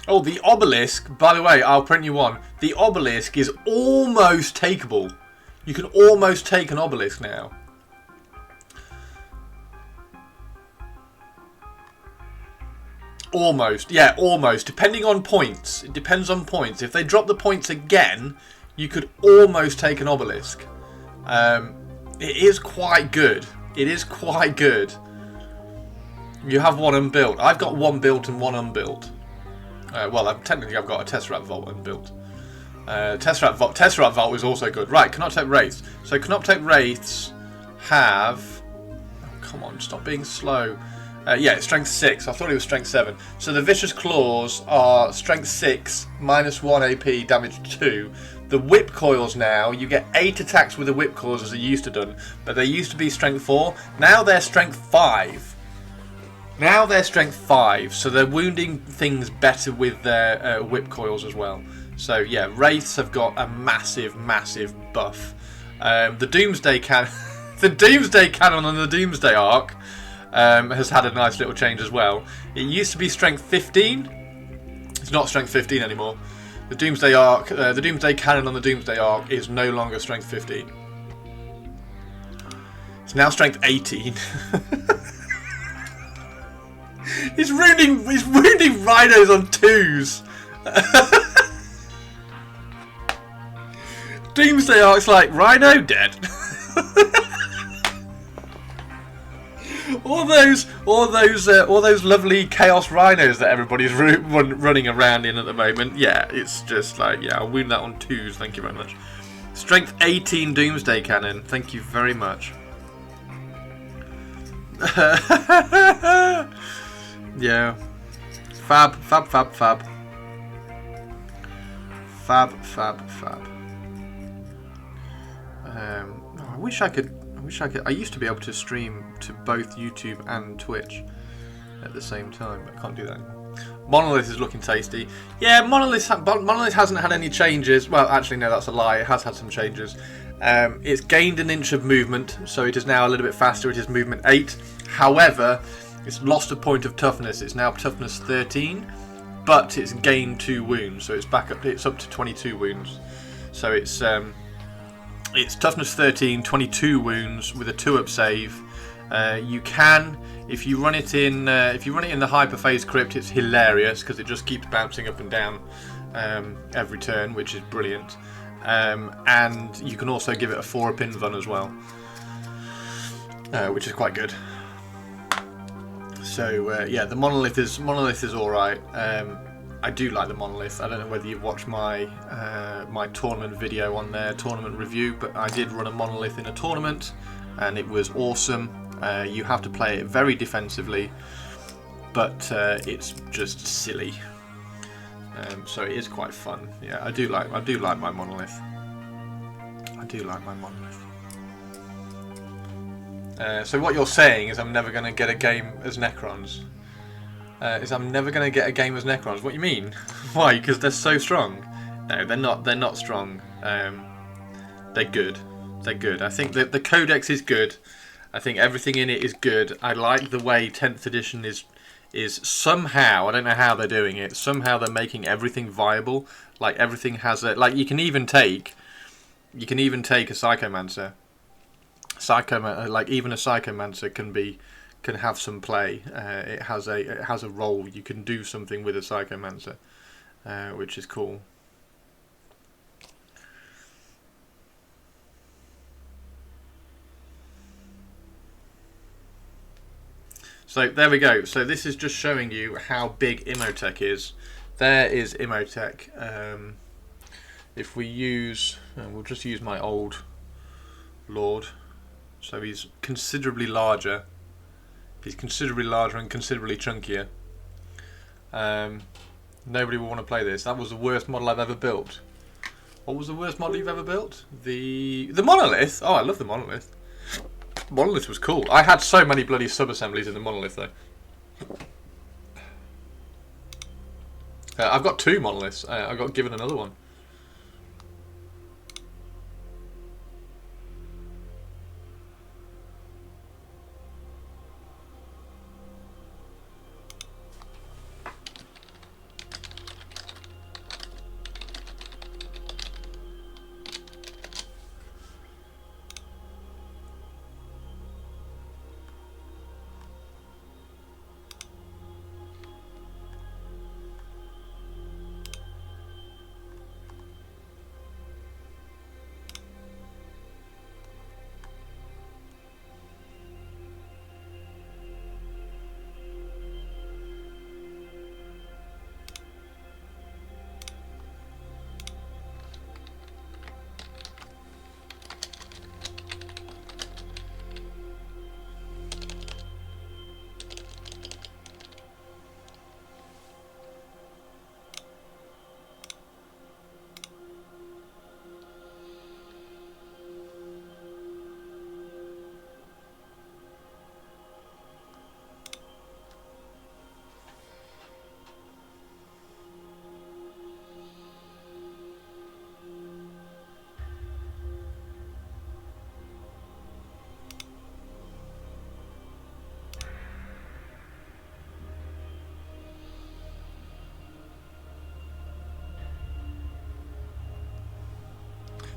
S1: Oh, the obelisk, by the way, I'll print you one. The obelisk is almost takeable. You can almost take an obelisk now. Almost, yeah, almost. Depending on points. It depends on points. If they drop the points again, you could almost take an obelisk. It is quite good. It is quite good. You have one unbuilt. I've got one built and one unbuilt. Well, technically I've got a Tesseract Vault unbuilt. Tesseract Vault is also good. Right, Imotekh wraiths. So Imotekh wraiths have... Oh, come on, stop being slow. Yeah, it's strength 6. I thought it was strength 7. So the vicious claws are strength 6, minus 1 AP, damage 2. The whip coils now, you get 8 attacks with the whip coils as they used to done, but they used to be strength 4. Now they're strength 5. Now they're strength 5, so they're wounding things better with their whip coils as well. So yeah, wraiths have got a massive, massive buff. The Doomsday Cannon, the Doomsday Cannon on the Doomsday Arc has had a nice little change as well. It used to be strength 15. It's not strength 15 anymore. The Doomsday Arc, the Doomsday Cannon on the Doomsday Arc is no longer strength 15. It's now strength 18. It's wounding rhinos on 2s. Doomsday Arc's like, Rhino dead. all those lovely chaos rhinos that everybody's running around in at the moment. Yeah, it's just like, yeah, I'll wound that on 2s. Thank you very much. Strength 18 Doomsday Cannon. Thank you very much. Yeah. Fab. I wish I could. I used to be able to stream to both YouTube and Twitch at the same time, but I can't do that anymore. Monolith is looking tasty. Yeah, Monolith hasn't had any changes. Well, actually, no, that's a lie. It has had some changes. It's gained an inch of movement, so it is now a little bit faster. It is movement 8. However, it's lost a point of toughness. It's now toughness 13, but it's gained 2 wounds, so it's back up. It's up to 22 wounds. So it's toughness 13, 22 wounds with a 2-up save. You can, if you run it in the Hyperphase Crypt, it's hilarious because it just keeps bouncing up and down every turn, which is brilliant. And you can also give it a 4-up Invuln as well, which is quite good. So yeah, the monolith is all right. I do like the monolith. I don't know whether you've watched my my tournament video on there, tournament review, but I did run a monolith in a tournament, and it was awesome. You have to play it very defensively, but it's just silly. So it is quite fun. Yeah, I do like my monolith. I do like my monolith. So what you're saying is I'm never going to get a game as Necrons. I'm never going to get a game as Necrons. What do you mean? Why? Because they're so strong? No, they're not. They're not strong. They're good. They're good. I think that the Codex is good. I think everything in it is good. I like the way 10th edition is somehow, I don't know how they're doing it, somehow they're making everything viable. Like everything has a, like you can even take a Psychomancer. Like even a Psychomancer can have some play. It has a role. You can do something with a Psychomancer, which is cool. So there we go. So this is just showing you how big Imotekh is. There is Imotekh. If we use, we'll just use my old Lord. So he's considerably larger. He's considerably larger and considerably chunkier. Nobody will want to play this. That was the worst model I've ever built. What was the worst model you've ever built? The Monolith. Oh, I love the Monolith. Monolith was cool. I had so many bloody sub-assemblies in the Monolith though. I've got 2 Monoliths. I got given another one.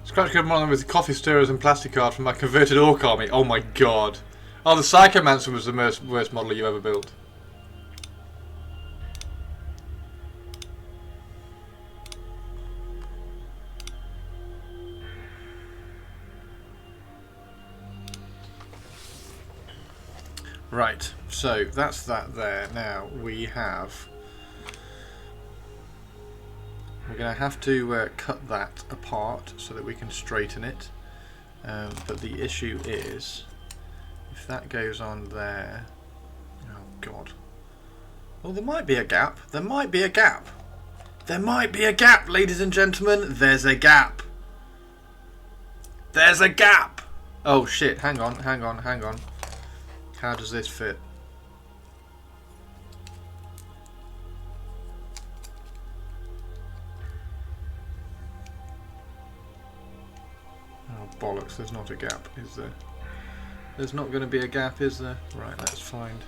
S1: Scratch Code model with coffee stirrers and plastic cards from my converted orc army. Oh my god. Oh, the Psychomancer was the worst model you ever built. Right, so that's that there. Now we're going to have to cut that apart so that we can straighten it. But the issue is, if that goes on there, oh god. Oh, there might be a gap. There might be a gap. There might be a gap, ladies and gentlemen. There's a gap. There's a gap. Oh shit, hang on. How does this fit? Oh bollocks, there's not a gap, is there? There's not going to be a gap, is there? Right, let's find.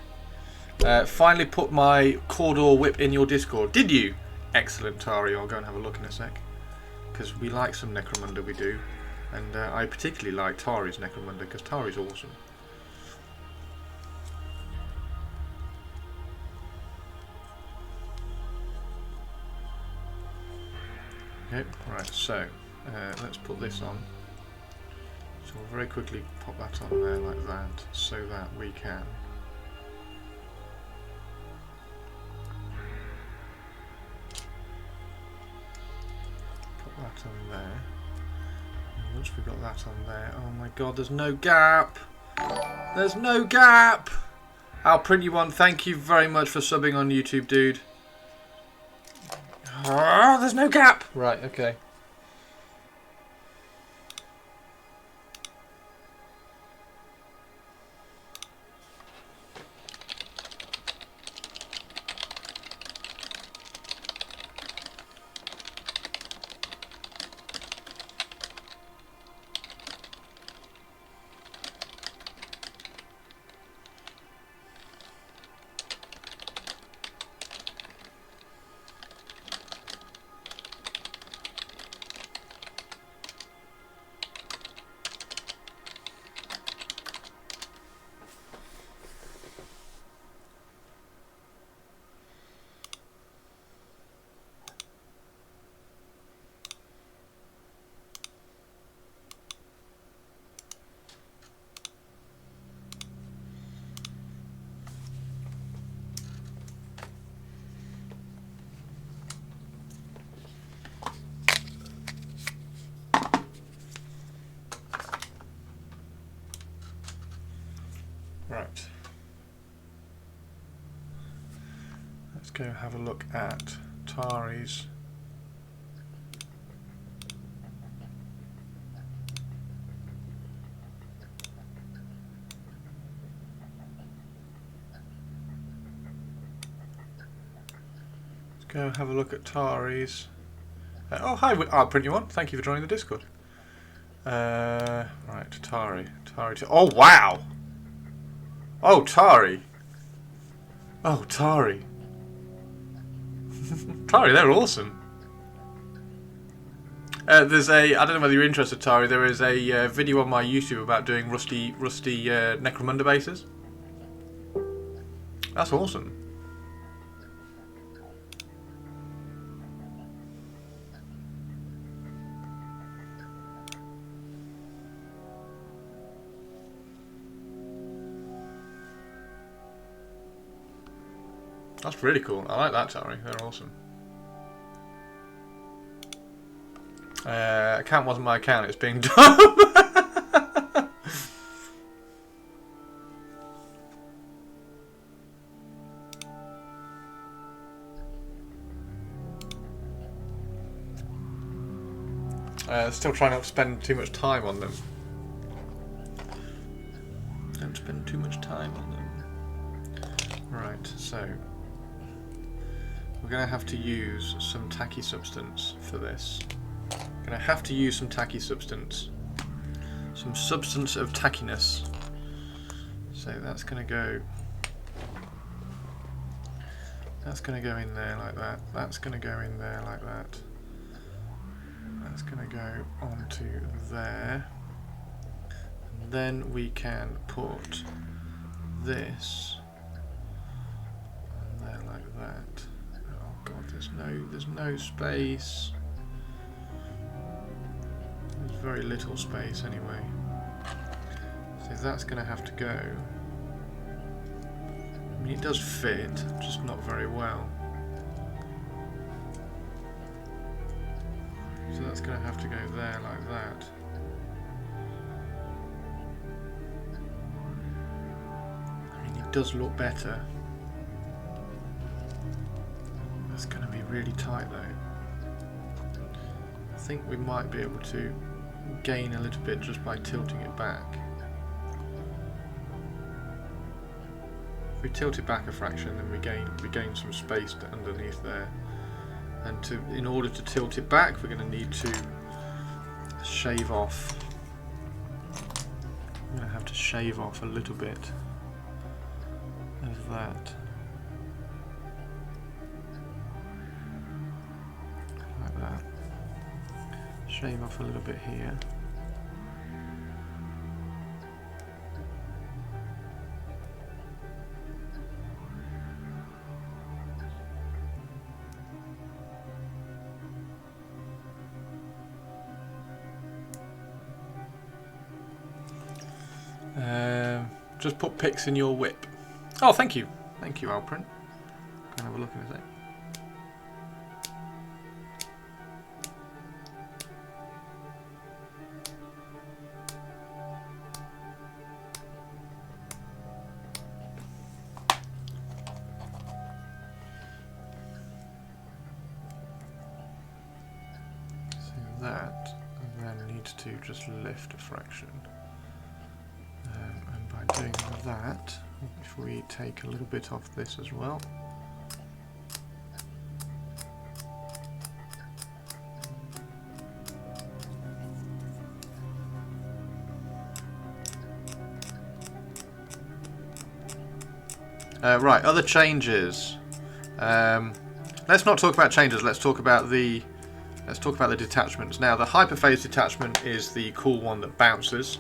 S1: Finally put my Cawdor whip in your Discord. Did you? Excellent, Tari. I'll go and have a look in a sec. Because we like some Necromunda, we do. And I particularly like Tari's Necromunda, because Tari's awesome. Okay, right, so let's put this on. So we'll very quickly pop that on there like that, so that we can put that on there. And once we've got that on there, oh my god, there's no gap! There's no gap! I'll print you one. Thank you very much for subbing on YouTube, dude. Oh, there's no gap! Right, okay. Right. Let's go have a look at Tari's. Let's go have a look at Tari's. Oh, hi, I'll print you one. Thank you for joining the Discord. Right, Tari. Oh, wow! Oh, Tari. Oh, Tari. Tari, they're awesome. There's a, I don't know whether you're interested, Tari, there is a video on my YouTube about doing rusty Necromunda bases. That's awesome. That's really cool. I like that, Tari. They're awesome. Account wasn't my account. It's being done. Still trying not to spend too much time on them. Don't spend too much time on them. Right, so we're going to have to use some tacky substance for this. Going to have to use some tacky substance. Some substance of tackiness. So that's going to go... That's going to go in there like that. That's going to go in there like that. That's going to go onto there. And then we can put this on there like that. Oh god, there's no space. There's very little space anyway. So that's going to have to go. I mean, it does fit, just not very well. So that's going to have to go there like that. I mean, it does look better. That's going to be really tight though. I think we might be able to gain a little bit just by tilting it back. If we tilt it back a fraction, then we gain some space underneath there. And in order to tilt it back, we're going to need to shave off. I'm going to have to shave off a little bit of that. Like that. Shave off a little bit here. Just put pics in your whip. Oh, thank you, Alprint. Go have a look in a sec. So that then needs to just lift a fraction. And by doing that, if we take a little bit off this as well, right, other changes. Let's not talk about changes. Let's talk about the detachments. Now, the hyperphase detachment is the cool one that bounces.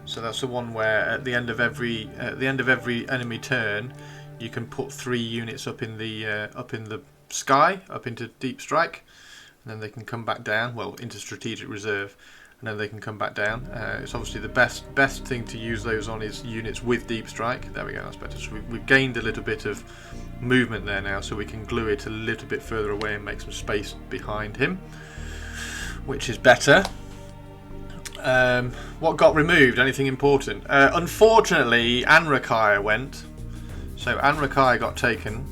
S1: So that's the one where at the end of every enemy turn, you can put 3 units up in the sky, up into deep strike, and then they can come back down. Well, into strategic reserve, and then they can come back down. It's obviously the best thing to use those on is units with deep strike. There we go, that's better. So we've gained a little bit of movement there now, so we can glue it a little bit further away and make some space behind him, which is better. What got removed? Anything important? Unfortunately, Anrakai went. So Anrakai got taken,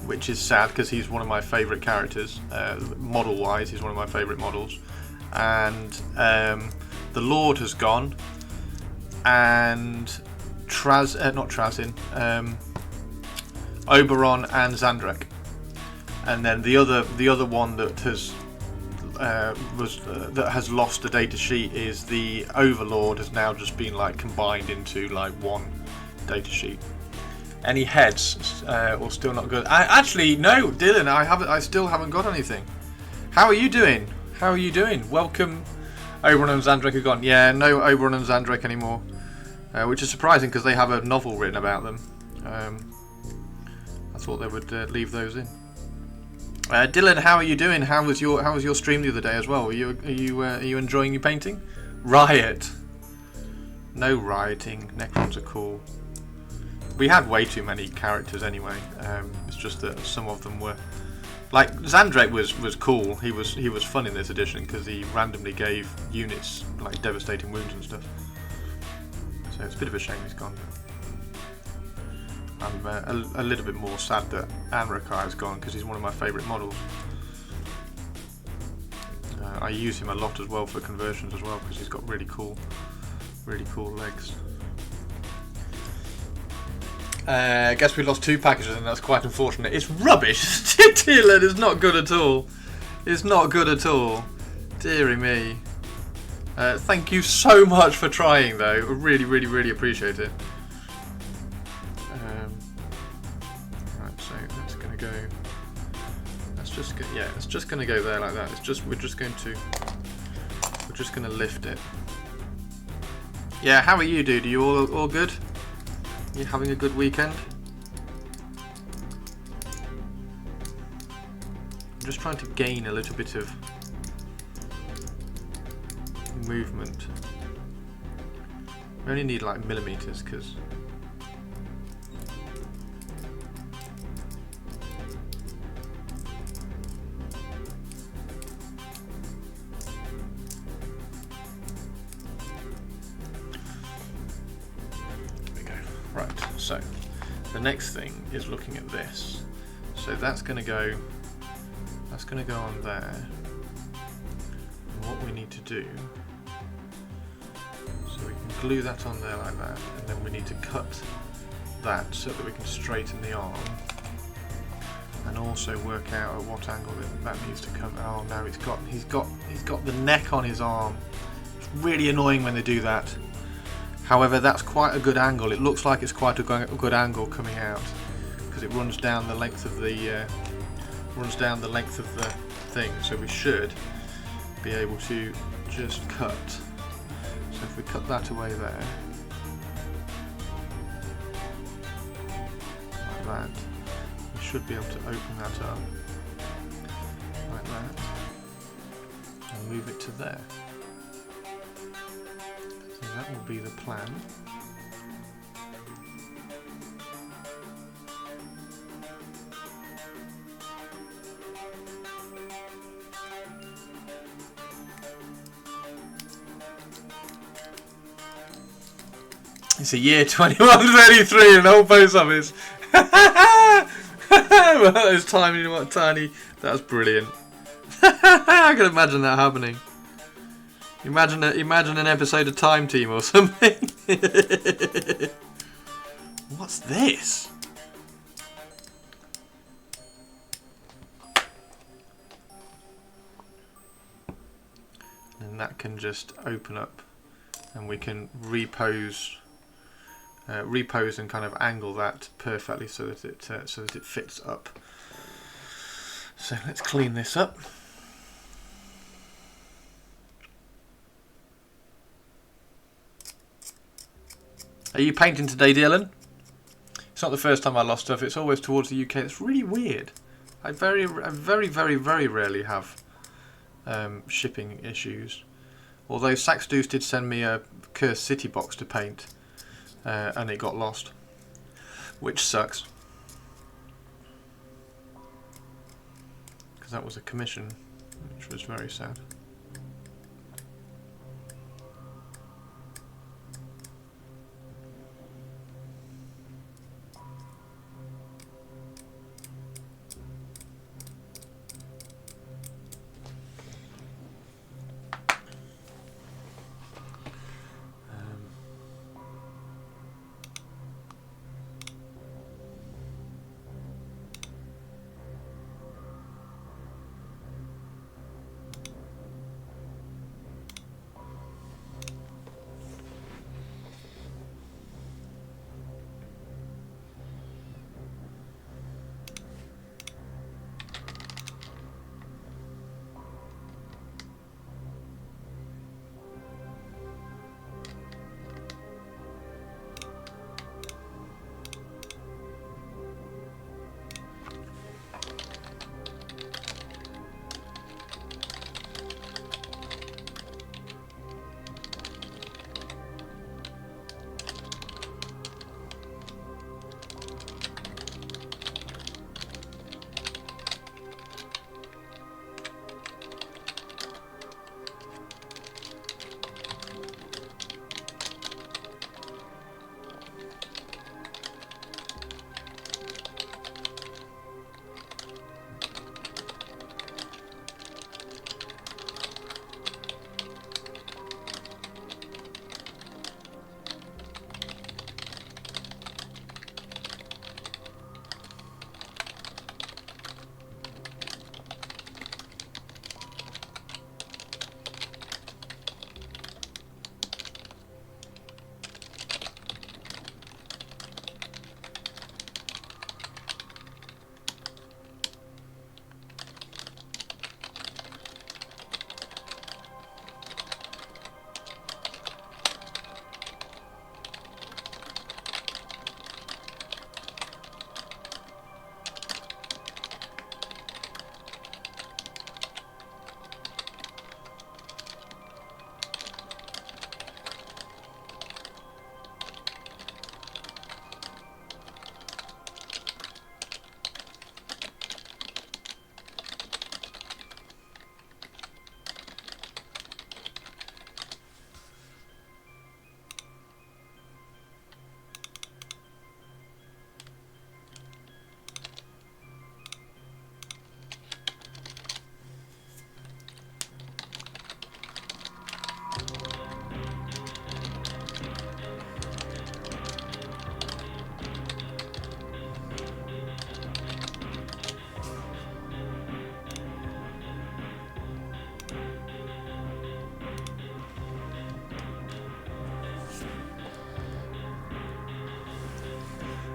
S1: which is sad because he's one of my favourite characters. Model-wise, he's one of my favourite models. And the Lord has gone, and Oberon and Zandrek. And then the other one that has that has lost a data sheet is the Overlord has now just been like combined into like one data sheet. Any heads or still not good? Actually no, Dylan, I still haven't got anything. How are you doing? Welcome. Oberon and Zandrek are gone. Yeah, no Oberon and Zandrek anymore, which is surprising because they have a novel written about them. I thought they would leave those in. Dylan, how are you doing? How was your stream the other day as well? Are you enjoying your painting? Riot. No rioting. Necrons are cool. We had way too many characters anyway. It's just that some of them were like Zandrek was cool. He was fun in this edition because he randomly gave units like devastating wounds and stuff. So it's a bit of a shame he's gone. I'm a little bit more sad that Anrakai is gone because he's one of my favourite models. I use him a lot as well for conversions as well because he's got really cool legs. I guess we lost 2 packages and that's quite unfortunate. It's rubbish. Dylan, it's not good at all. It's not good at all. Deary me. Thank you so much for trying though. I really appreciate it. It's just going to go there like that. We're just going to we're just going to lift it. Yeah, how are you, dude? Are you all good? You having a good weekend? I'm just trying to gain a little bit of movement. We only need like millimeters because right, so the next thing is looking at this. So that's going to go on there. And what we need to do, so we can glue that on there like that, and then we need to cut that so that we can straighten the arm, and also work out at what angle that needs to come. Oh no, he's got the neck on his arm. It's really annoying when they do that. However, that's quite a good angle. It looks like it's quite a good angle coming out because it runs down the length of the thing. So we should be able to just cut. So if we cut that away there, like that, we should be able to open that up like that and move it to there. That will be the plan. It's a year 2133 in the whole post office. Those tiny, what tiny? That's brilliant. I can imagine that happening. Imagine an episode of Time Team or something. What's this? And that can just open up, and we can repose and kind of angle that perfectly so that it fits up. So let's clean this up. Are you painting today, Dylan? It's not the first time I lost stuff. It's always towards the UK. It's really weird. I very, very, very rarely have shipping issues. Although Saxdeuce did send me a Cursed City box to paint, and it got lost, which sucks. Because that was a commission, which was very sad.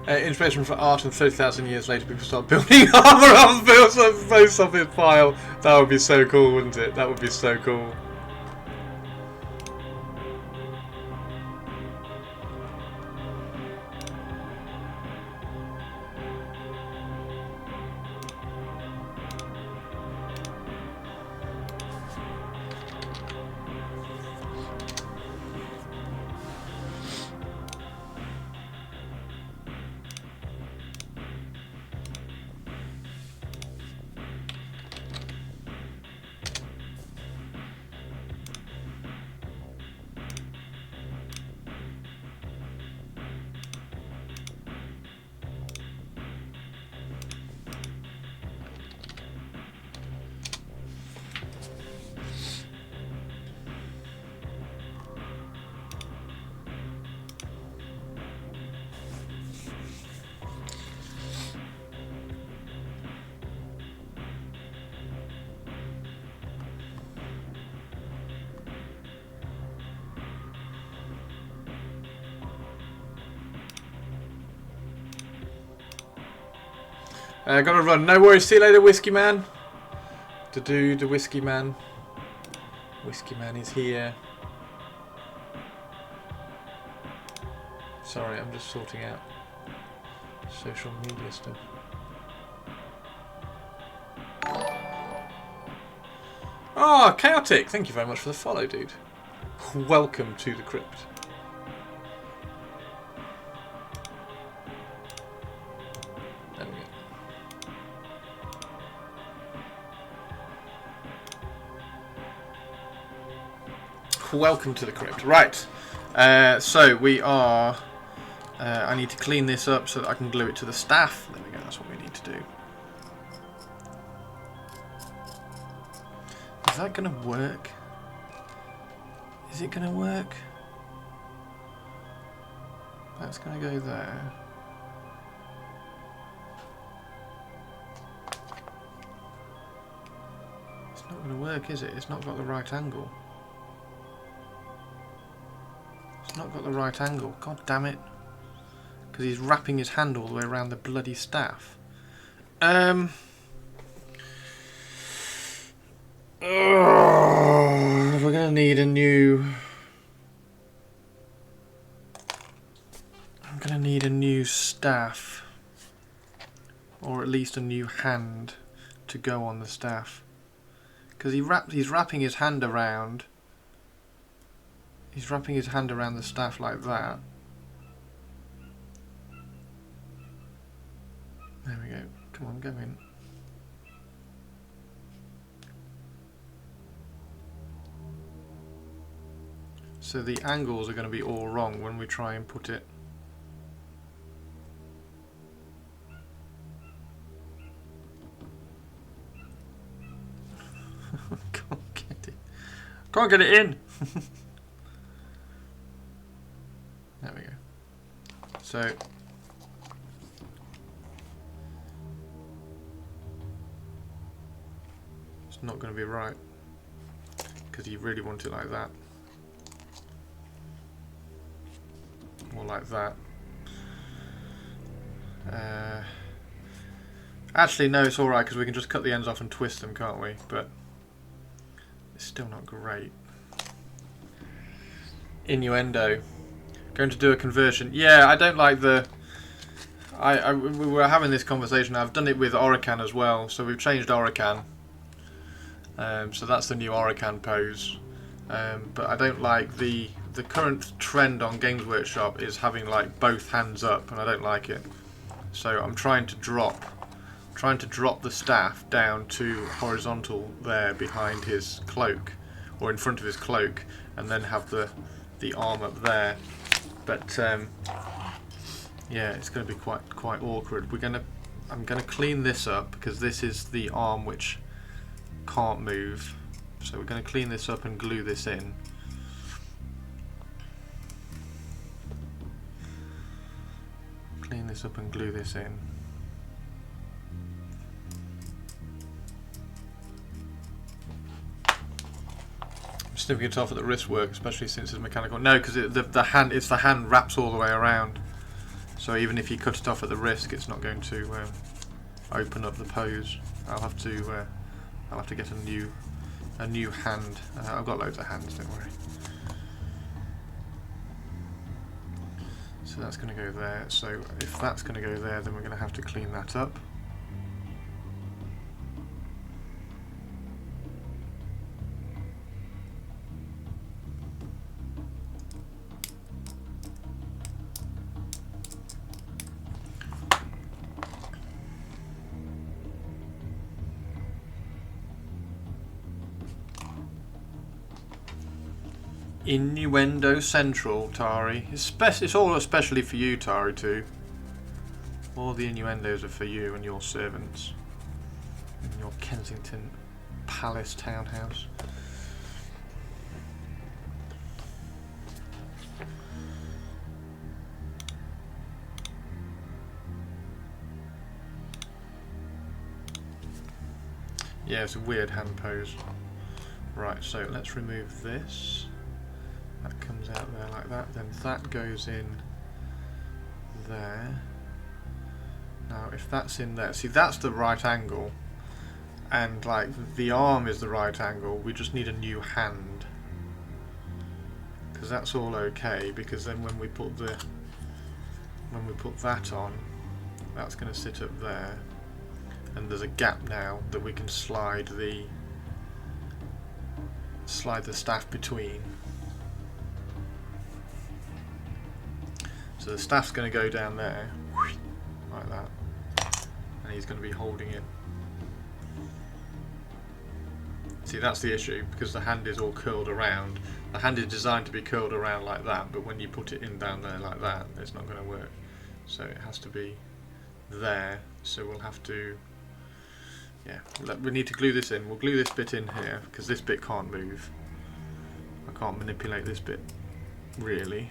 S1: Inspiration for art, and 30,000 years later people start building armor on both of his pile. That would be so cool, wouldn't it? That would be so cool. Gotta run. No worries. See you later, Whiskey Man. The Whiskey Man. Whiskey Man is here. Sorry, I'm just sorting out social media stuff. Oh, Chaotic. Thank you very much for the follow, dude. Welcome to the crypt. Welcome to the crypt. Right, so we are... I need to clean this up so that I can glue it to the staff. There we go, that's what we need to do. Is that going to work? Is it going to work? That's going to go there. It's not going to work, is it? It's not got the right angle. Not got the right angle. God damn it. Because he's wrapping his hand all the way around the bloody staff. We're going to need a new... I'm going to need a new staff. Or at least a new hand to go on the staff. Because he's wrapping his hand around... He's wrapping his hand around the staff like that. There we go. Come on, go in. So the angles are going to be all wrong when we try and put it. Can't get it. Can't get it in. There we go. So it's not going to be right because you really want it like that, or like that. Actually, no, it's all right because we can just cut the ends off and twist them, can't we? But it's still not great. Innuendo. Going to do a conversion. Yeah, I don't like the... we were having this conversation. I've done it with Orikan as well. So we've changed Orikan. So that's the new Orikan pose. But I don't like the current trend on Games Workshop is having like both hands up, and I don't like it. So I'm trying to drop the staff down to horizontal there behind his cloak, or in front of his cloak, and then have the arm up there. But yeah, it's going to be quite awkward. I'm gonna clean this up because this is the arm which can't move. So we're going to clean this up and glue this in. Clean this up and glue this in. It's difficult to tell that the wrist work, especially since it's mechanical. No, because it's the hand wraps all the way around. So even if you cut it off at the risk, it's not going to open up the pose. I'll have to get a new hand. I've got loads of hands, don't worry. So that's going to go there. So if that's going to go there, then we're going to have to clean that up. Innuendo Central, Tari. It's all especially for you, Tari, too. All the innuendos are for you and your servants. In your Kensington Palace townhouse. Yeah, it's a weird hand pose. Right, so let's remove this. That comes out there like that, then that goes in there. Now if that's in there, see that's the right angle, and like the arm is the right angle, we just need a new hand. Because that's all okay, because then when we put that on, that's going to sit up there, and there's a gap now that we can slide the staff between. So the staff's going to go down there, like that, and he's going to be holding it. See, that's the issue, because the hand is all curled around. The hand is designed to be curled around like that, but when you put it in down there like that, it's not going to work. So it has to be there, so we'll have to, yeah, we need to glue this in. We'll glue this bit in here, because this bit can't move. I can't manipulate this bit, really.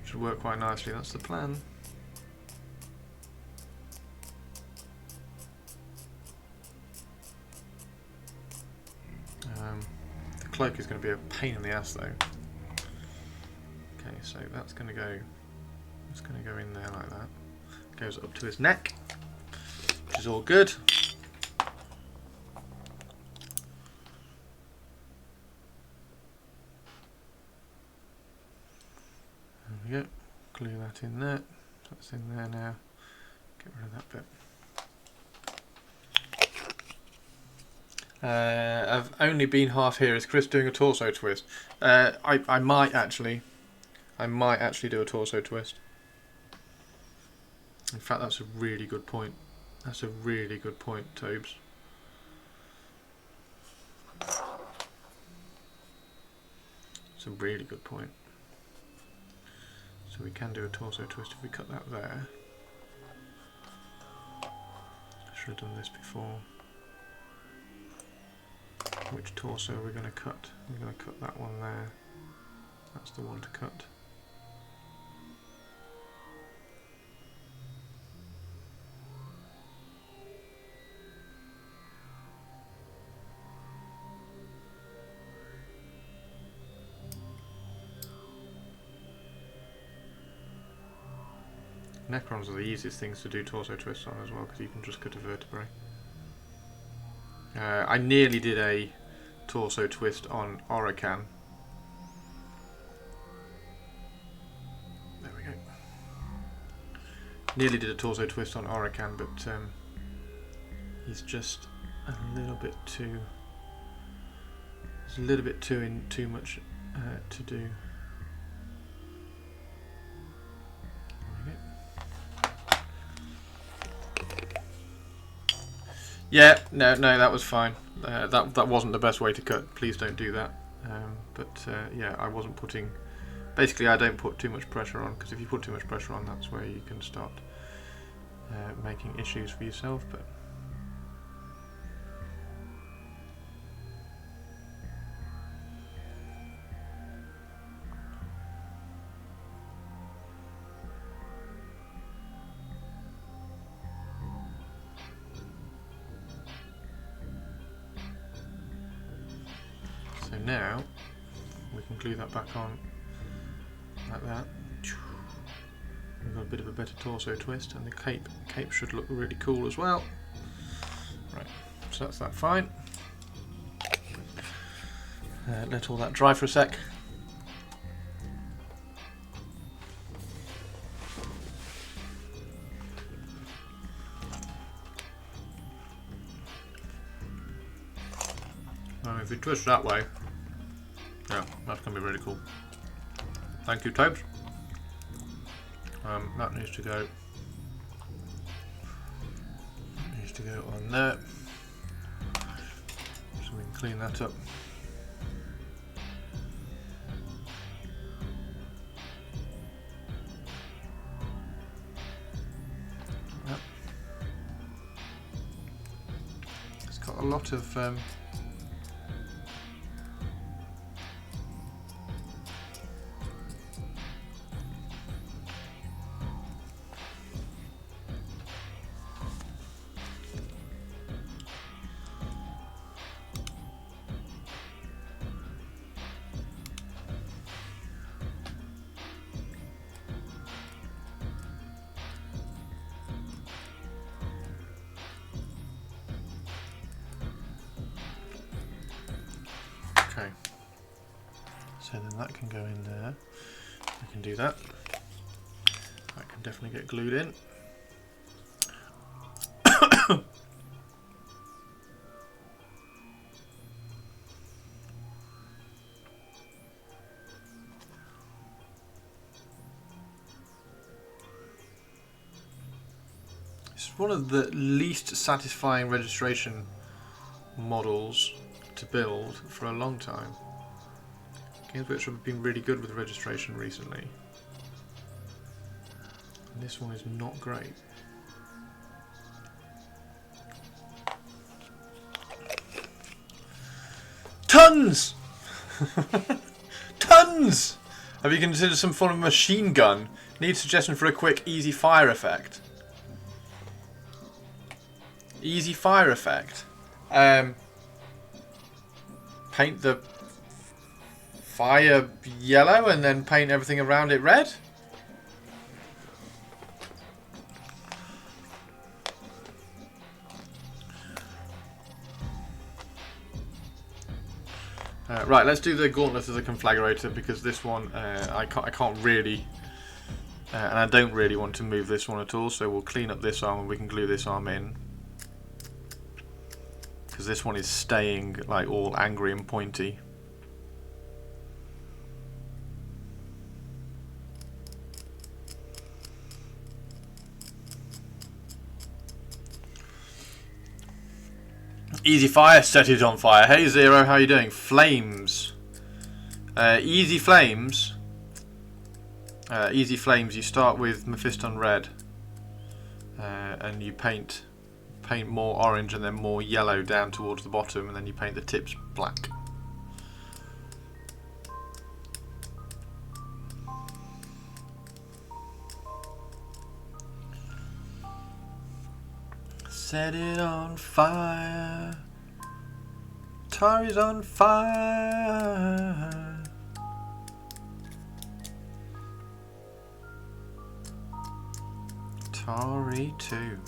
S1: Should work quite nicely, that's the plan. The cloak is going to be a pain in the ass though. Okay, so that's going to go in there like that. Goes up to his neck, which is all good. There we go. Glue that in there. That's in there now. Get rid of that bit. I've only been half here. Is Chris doing a torso twist? I might actually do a torso twist. In fact, that's a really good point. That's a really good point, Tobes. It's a really good point. So we can do a torso twist if we cut that there. I should have done this before. Which torso are we going to cut? We're going to cut that one there. That's the one to cut. Necrons are the easiest things to do torso twists on as well, because you can just cut a vertebrae. I nearly did a torso twist on Orikan. There we go. Nearly did a torso twist on Orikan, but he's just a little bit too. There's a little bit too much to do. Yeah, no, that was fine. That wasn't the best way to cut. Please don't do that. Yeah, I wasn't putting. Basically, I don't put too much pressure on, because if you put too much pressure on, that's where you can start making issues for yourself. But now we can glue that back on like that. We've got a bit of a better torso twist, and the cape should look really cool as well. Right, so that's that fine. Let all that dry for a sec. If you twist that way, yeah, that's going to be really cool. Thank you, Tobes. That needs to go on there, so we can clean that up. Yep. It's got a lot of okay, so then that can go in there. I can do that. That can definitely get glued in. It's one of the least satisfying registration models to build for a long time. Games which have been really good with registration recently. And this one is not great. Tons! Tons! Have you considered some form of machine gun? Need suggestion for a quick, easy fire effect. Easy fire effect. Paint the fire yellow and then paint everything around it red? Right, let's do the Gauntlet of the Conflagrator, because this one I can't really, and I don't really want to move this one at all, so we'll clean up this arm and we can glue this arm in. Because this one is staying like all angry and pointy. Easy fire, set it on fire. Hey Zero, how you doing? Flames. Easy flames. Easy flames. You start with Mephiston red, and you paint more orange and then more yellow down towards the bottom, and then you paint the tips black. Set it on fire. Tari's on fire. Tari 2.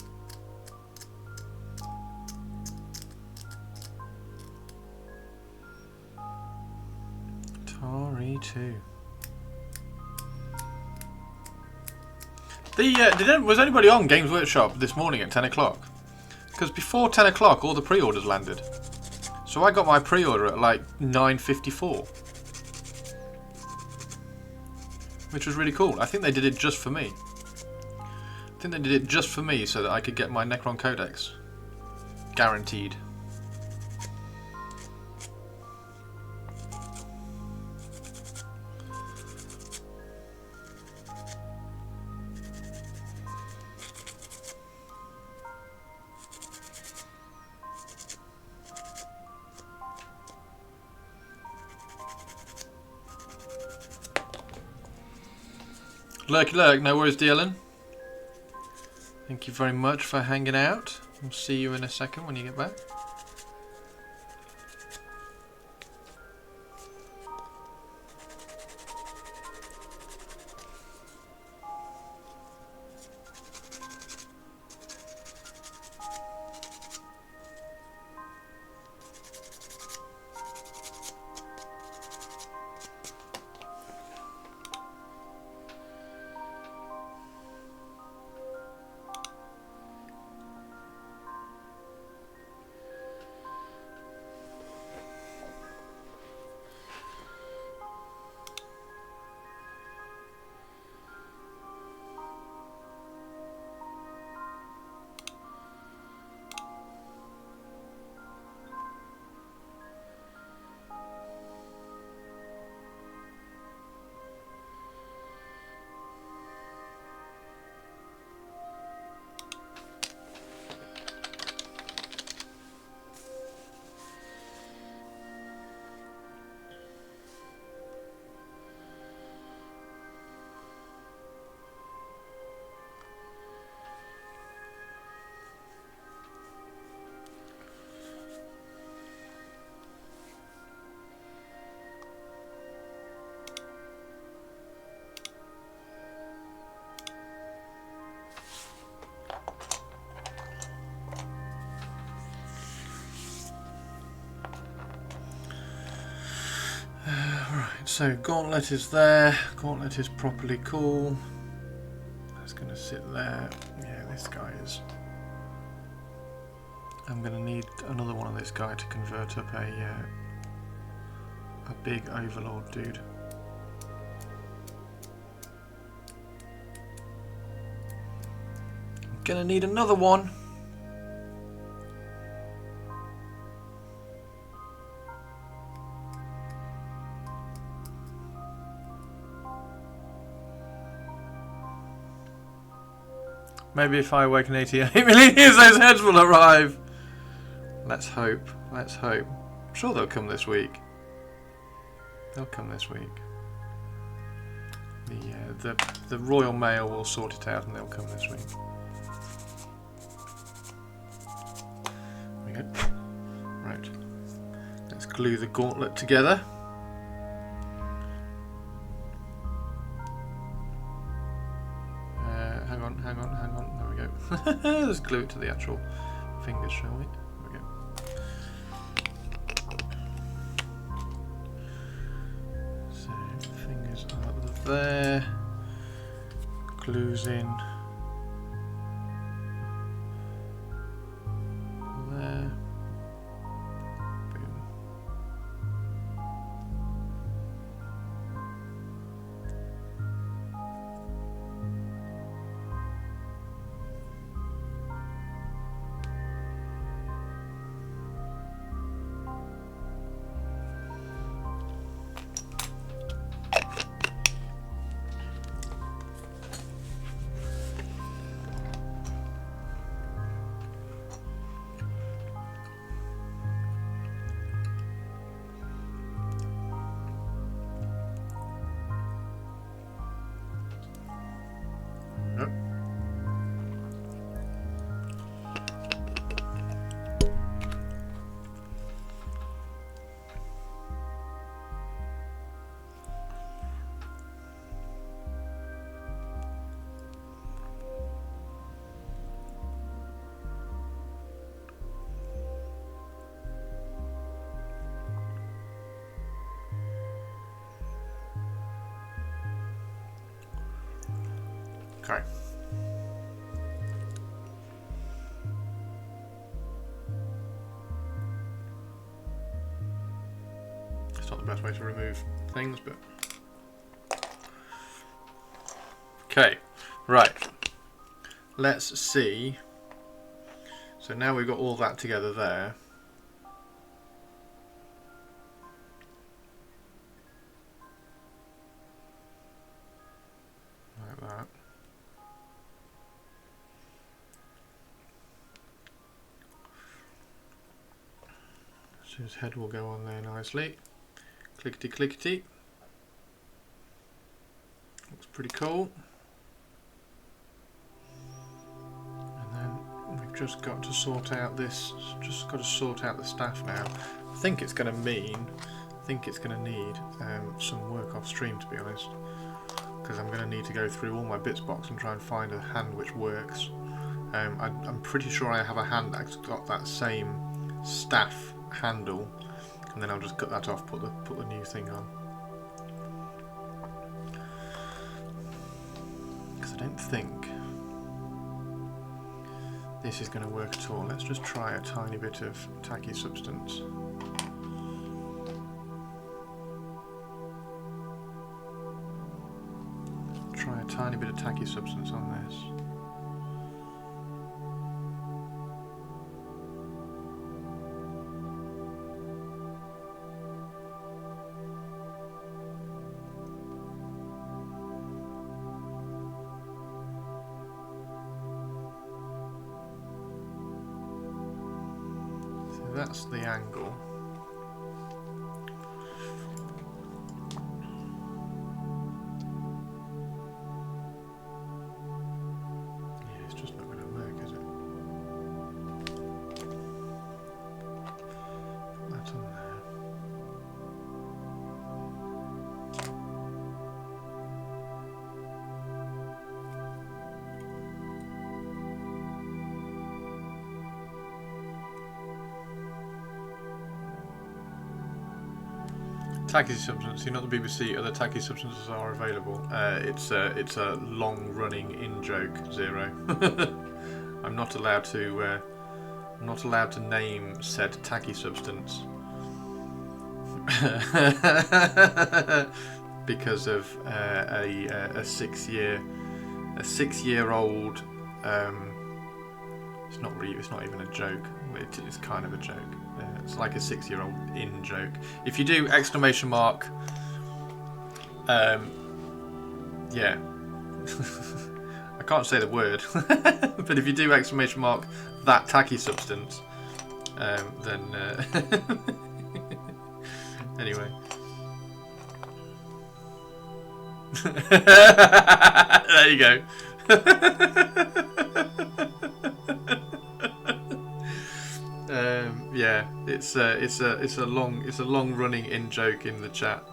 S1: Tari 2. Was anybody on Games Workshop this morning at 10 o'clock? Because before 10 o'clock all the pre-orders landed. So I got my pre-order at like 9:54. Which was really cool. I think they did it just for me. I think they did it just for me so that I could get my Necron Codex. Guaranteed. Lurk, no worries, Dylan. Thank you very much for hanging out. We'll see you in a second when you get back. So Gauntlet is there. Gauntlet is properly cool. That's going to sit there. Yeah, this guy is. I'm going to need another one of this guy to convert up a big Overlord dude. I'm going to need another one. Maybe if I wake in 88 million years, those heads will arrive. Let's hope. Let's hope. I'm sure they'll come this week. They'll come this week. The Royal Mail will sort it out, and they'll come this week. There we go. Right. Let's glue the gauntlet together. Hang on. There we go. Let's glue it to the actual fingers, shall we? There we go. So, fingers are there. Glue's in. There. Boom. Okay. It's not the best way to remove things, but okay, right. Let's see. So now we've got all that together there. Like that. So his head will go on there nicely. Clickety clickety. Looks pretty cool. And then we've just got to sort out this. Just got to sort out the staff now. I think it's going to mean. I think it's going to need some work off stream, to be honest, because I'm going to need to go through all my bits box and try and find a hand which works. I'm pretty sure I have a hand that's got that same staff handle, and then I'll just cut that off, put the new thing on, because I don't think this is going to work at all. Let's just try a tiny bit of tacky substance. Try a tiny bit of tacky substance on this. That's the angle. Yeah, it's just not going to work, is it? Put that on there. tacky substance. You're not the BBC. Other tacky substances are available. It's a long-running in-joke, Zero. I'm not allowed to. I'm not allowed to name said tacky substance because of a 6-year-old. It's not even a joke. It's kind of a joke. It's like a 6-year-old in joke. If you do exclamation mark, yeah, I can't say the word, but if you do exclamation mark that tacky substance, then anyway. There you go. Yeah, it's a long running in joke in the chat,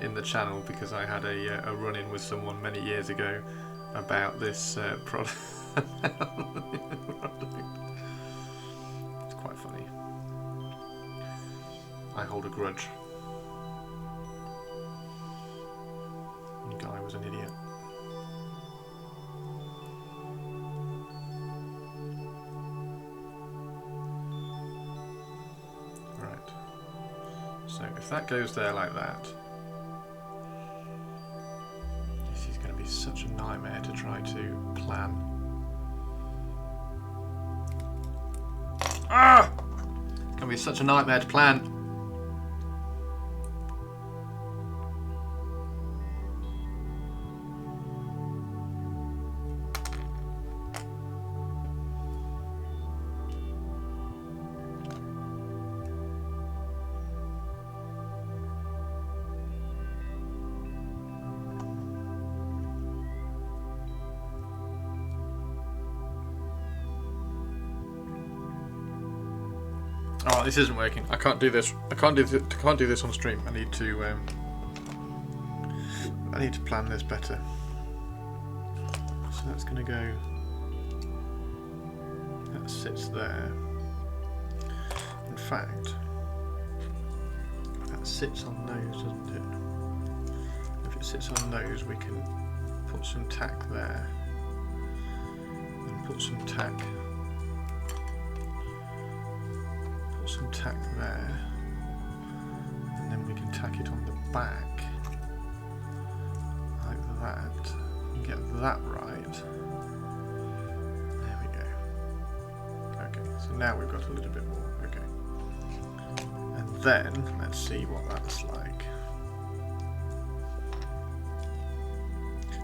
S1: in the channel, because I had a run in with someone many years ago about this product. It's quite funny. I hold a grudge. The guy was an idiot. So if that goes there like that, this is going to be such a nightmare to try to plan. Ah! It's going to be such a nightmare to plan. Oh, this isn't working. I can't do this. I can't do this on stream. I need to plan this better. So that's going to go. That sits there. In fact, that sits on those, doesn't it? If it sits on those, we can put some tack there, and put some tack. Some tack there, and then we can tack it on the back like that and get that right. There we go. Okay, so now we've got a little bit more. Okay, and then let's see what that's like.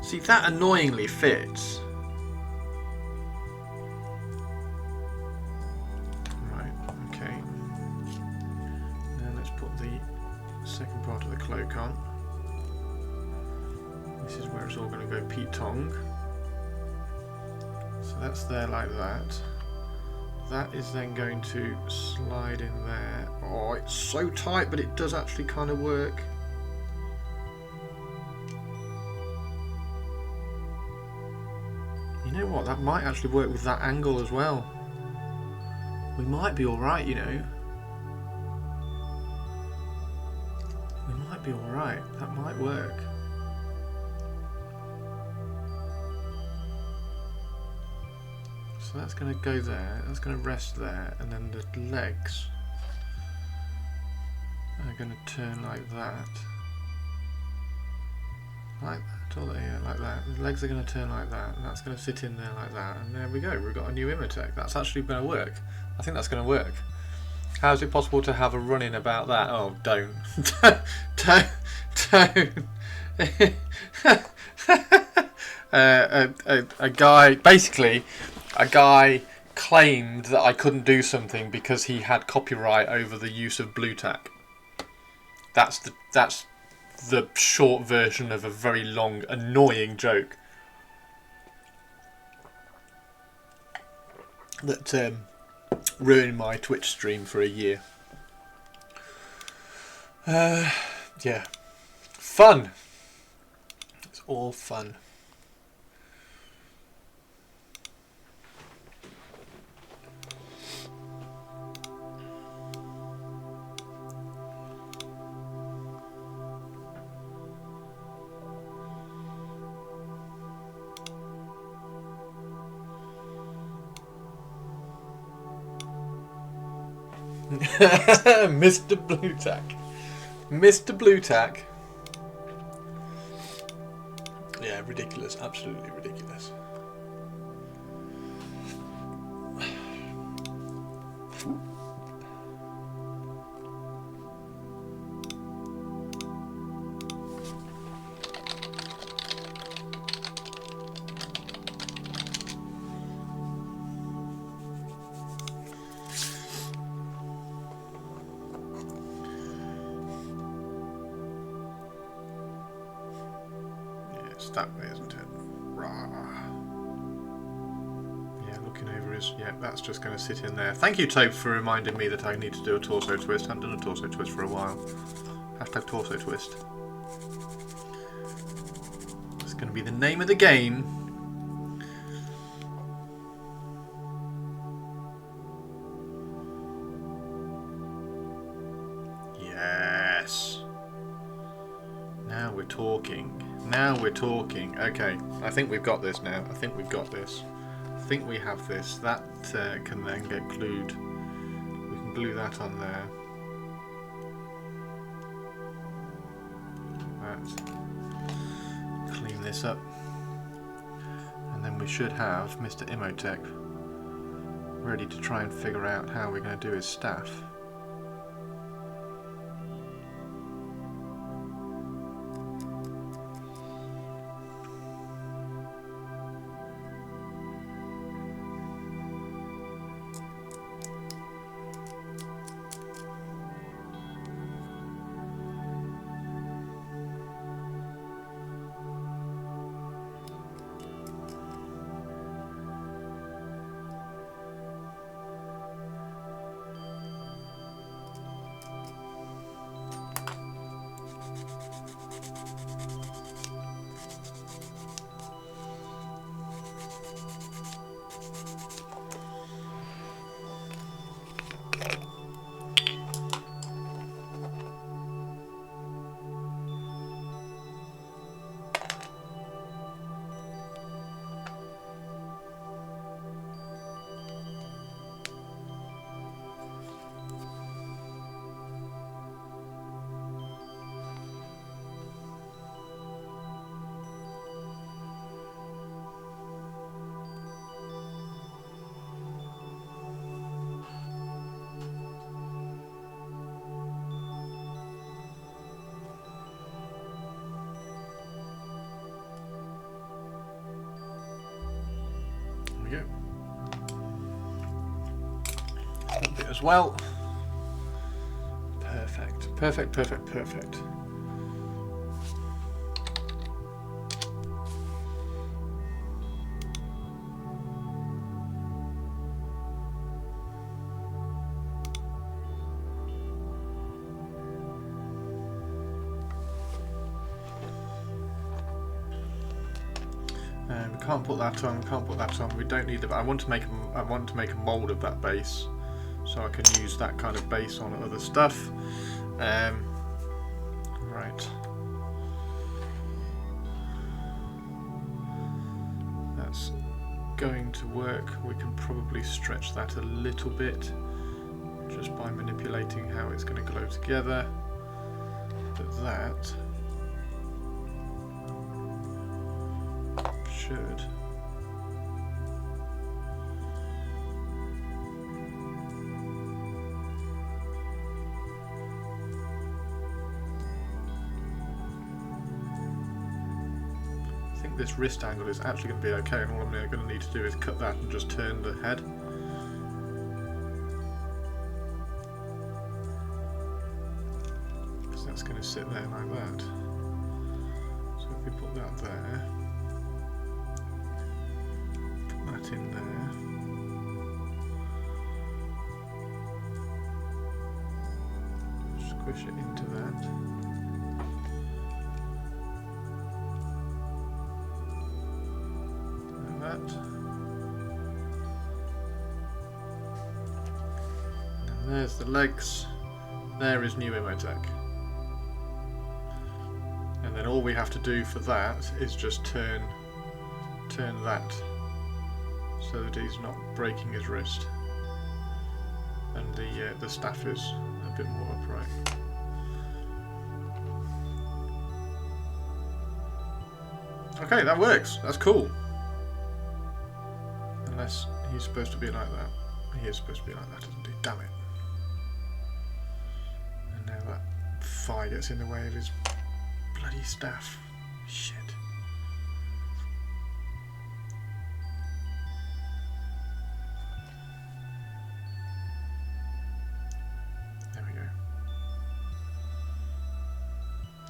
S1: See, that annoyingly fits. Cloak on. This is where it's all going to go P-tong. So that's there like that. That is then going to slide in there. Oh, it's so tight, but it does actually kind of work. You know what? That might actually work with that angle as well. We might be alright, you know. Be alright, that might work. So that's going to go there, that's going to rest there, and then the legs are going to turn like that. Like that, or yeah, like that. The legs are going to turn like that, and that's going to sit in there like that, and there we go, we've got a new Imotekh. That's actually going to work. I think that's going to work. How is it possible to have a run-in about that? Oh, don't. don't. A guy claimed that I couldn't do something because he had copyright over the use of blue tack. That's the short version of a very long, annoying joke that ruined my Twitch stream for a year. Yeah. Fun. It's all fun. Mr. Blue Tack. Mr. Blue Tack. Yeah, ridiculous. Absolutely ridiculous. That way, isn't it? Rah. Yeah, looking over is... Yeah, that's just going to sit in there. Thank you, Tope, for reminding me that I need to do a torso twist. I haven't done a torso twist for a while. Hashtag torso twist. That's going to be the name of the game. Yes. Now we're talking. Now we're talking. Okay, I think we've got this now. I think we've got this. I think we have this. That can then get glued. We can glue that on there. That. Clean this up. And then we should have Mr. Imotekh ready to try and figure out how we're going to do his staff. we go. A little bit as well. Perfect, perfect, perfect, perfect. We can't put that on. We can't put that on. We don't need it. I want to make a mold of that base, so I can use that kind of base on other stuff. Right. That's going to work. We can probably stretch that a little bit just by manipulating how it's going to glow together. But that should. I think this wrist angle is actually going to be okay, and all I'm going to need to do is cut that and just turn the head. Because that's going to sit there like that. So if we put that there, that in there, squish it into that, like that, and there's the legs. There is new Imotekh, and then all we have to do for that is just turn that so that he's not breaking his wrist. and the staff is a bit more upright. Okay, that works. That's cool. Unless he's supposed to be like that. He is supposed to be like that, isn't he? Damn it. And now that fire gets in the way of his bloody staff. Shit. There we go.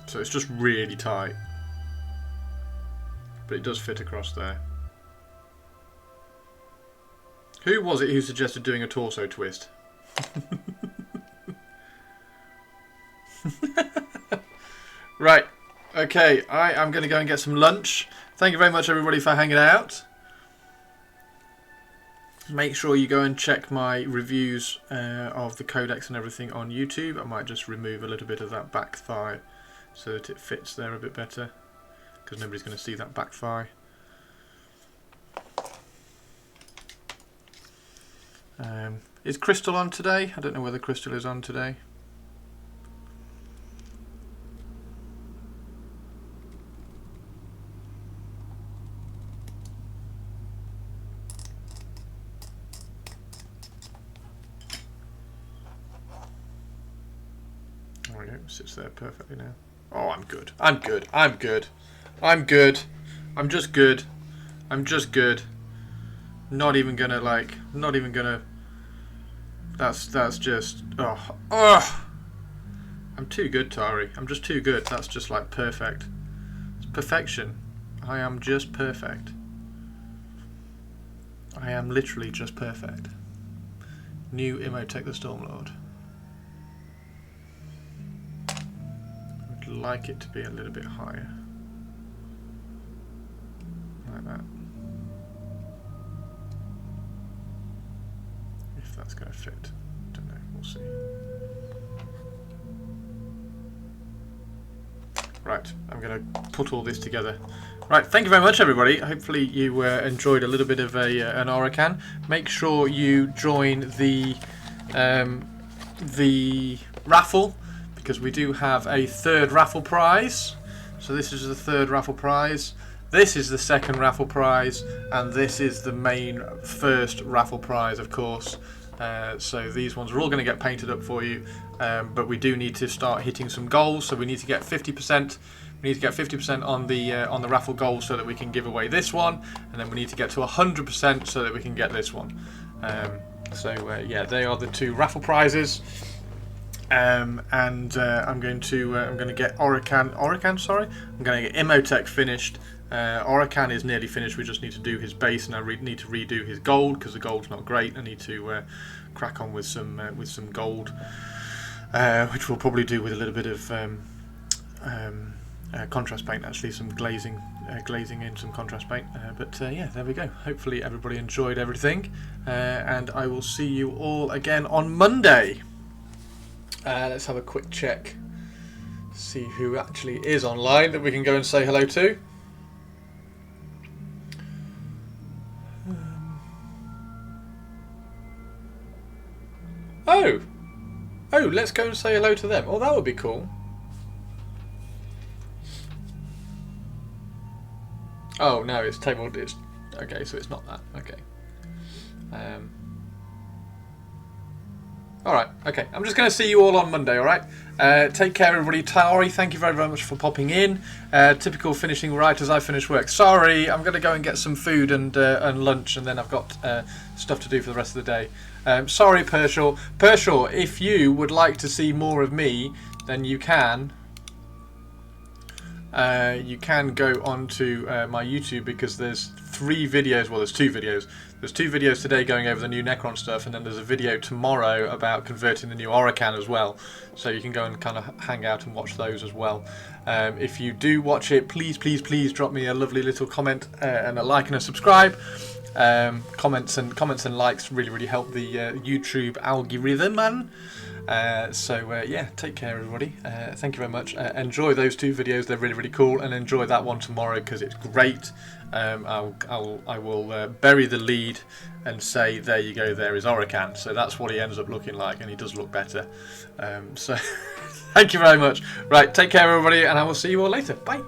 S1: So it's just really tight. But it does fit across there. Who was it who suggested doing a torso twist? Right. Okay, I am going to go and get some lunch. Thank you very much, everybody, for hanging out. Make sure you go and check my reviews of the Codex and everything on YouTube. I might just remove a little bit of that back thigh so that it fits there a bit better, because nobody's going to see that back thigh. Is Crystal on today? I don't know whether Crystal is on today. There we go, sits there perfectly now. Oh, I'm good. I'm good. I'm good. I'm good. I'm just good. I'm just good. Not even gonna like. Not even gonna. That's just. Oh. Oh. I'm too good, Tari. I'm just too good. That's just like perfect. It's perfection. I am just perfect. I am literally just perfect. New Imotekh the Stormlord. I'd like it to be a little bit higher. Like that. If that's going to fit. Don't know. We'll see. Right. I'm going to put all this together. Right. Thank you very much, everybody. Hopefully you enjoyed a little bit of an Orikan. Make sure you join the raffle, because we do have a third raffle prize. So this is the third raffle prize. This is the second raffle prize, and this is the main first raffle prize, of course. So these ones are all going to get painted up for you, but we do need to start hitting some goals. So we need to get 50%. We need to get 50% on the raffle goal so that we can give away this one, and then we need to get to 100% so that we can get this one. Yeah, they are the two raffle prizes. I'm going to get Orikan. Sorry, I'm going to get Imotekh finished. Orikan is nearly finished. We just need to do his base, and I need to redo his gold because the gold's not great. I need to crack on with some gold, which we'll probably do with a little bit of contrast paint. Actually, some glazing in some contrast paint. Yeah, there we go. Hopefully everybody enjoyed everything, and I will see you all again on Monday. Let's have a quick check. See who actually is online that we can go and say hello to. Oh, let's go and say hello to them. Oh, that would be cool. Oh no, it's table. It's okay, so it's not that. Okay. Alright, okay. I'm just going to see you all on Monday, alright? Take care, everybody. Tari, thank you very, very much for popping in. Typical finishing right as I finish work. Sorry, I'm going to go and get some food and lunch, and then I've got stuff to do for the rest of the day. Sorry, Pershaw. Pershaw, if you would like to see more of me, then you can. You can go onto my YouTube, because there's 3 videos. Well, there's 2 videos. There's 2 videos today going over the new Necron stuff, and then there's a video tomorrow about converting the new Orikan as well. So you can go and kind of hang out and watch those as well. If you do watch it, please, please, please drop me a lovely little comment and a like and a subscribe. Comments and likes really, really help the YouTube algorithm, man. Yeah, take care, everybody. Thank you very much. Enjoy those 2 videos, they're really, really cool, and enjoy that one tomorrow because it's great. I will bury the lead and say, there you go, there is Orikan. So that's what he ends up looking like, and he does look better. So thank you very much. Right, take care everybody, and I will see you all later. Bye.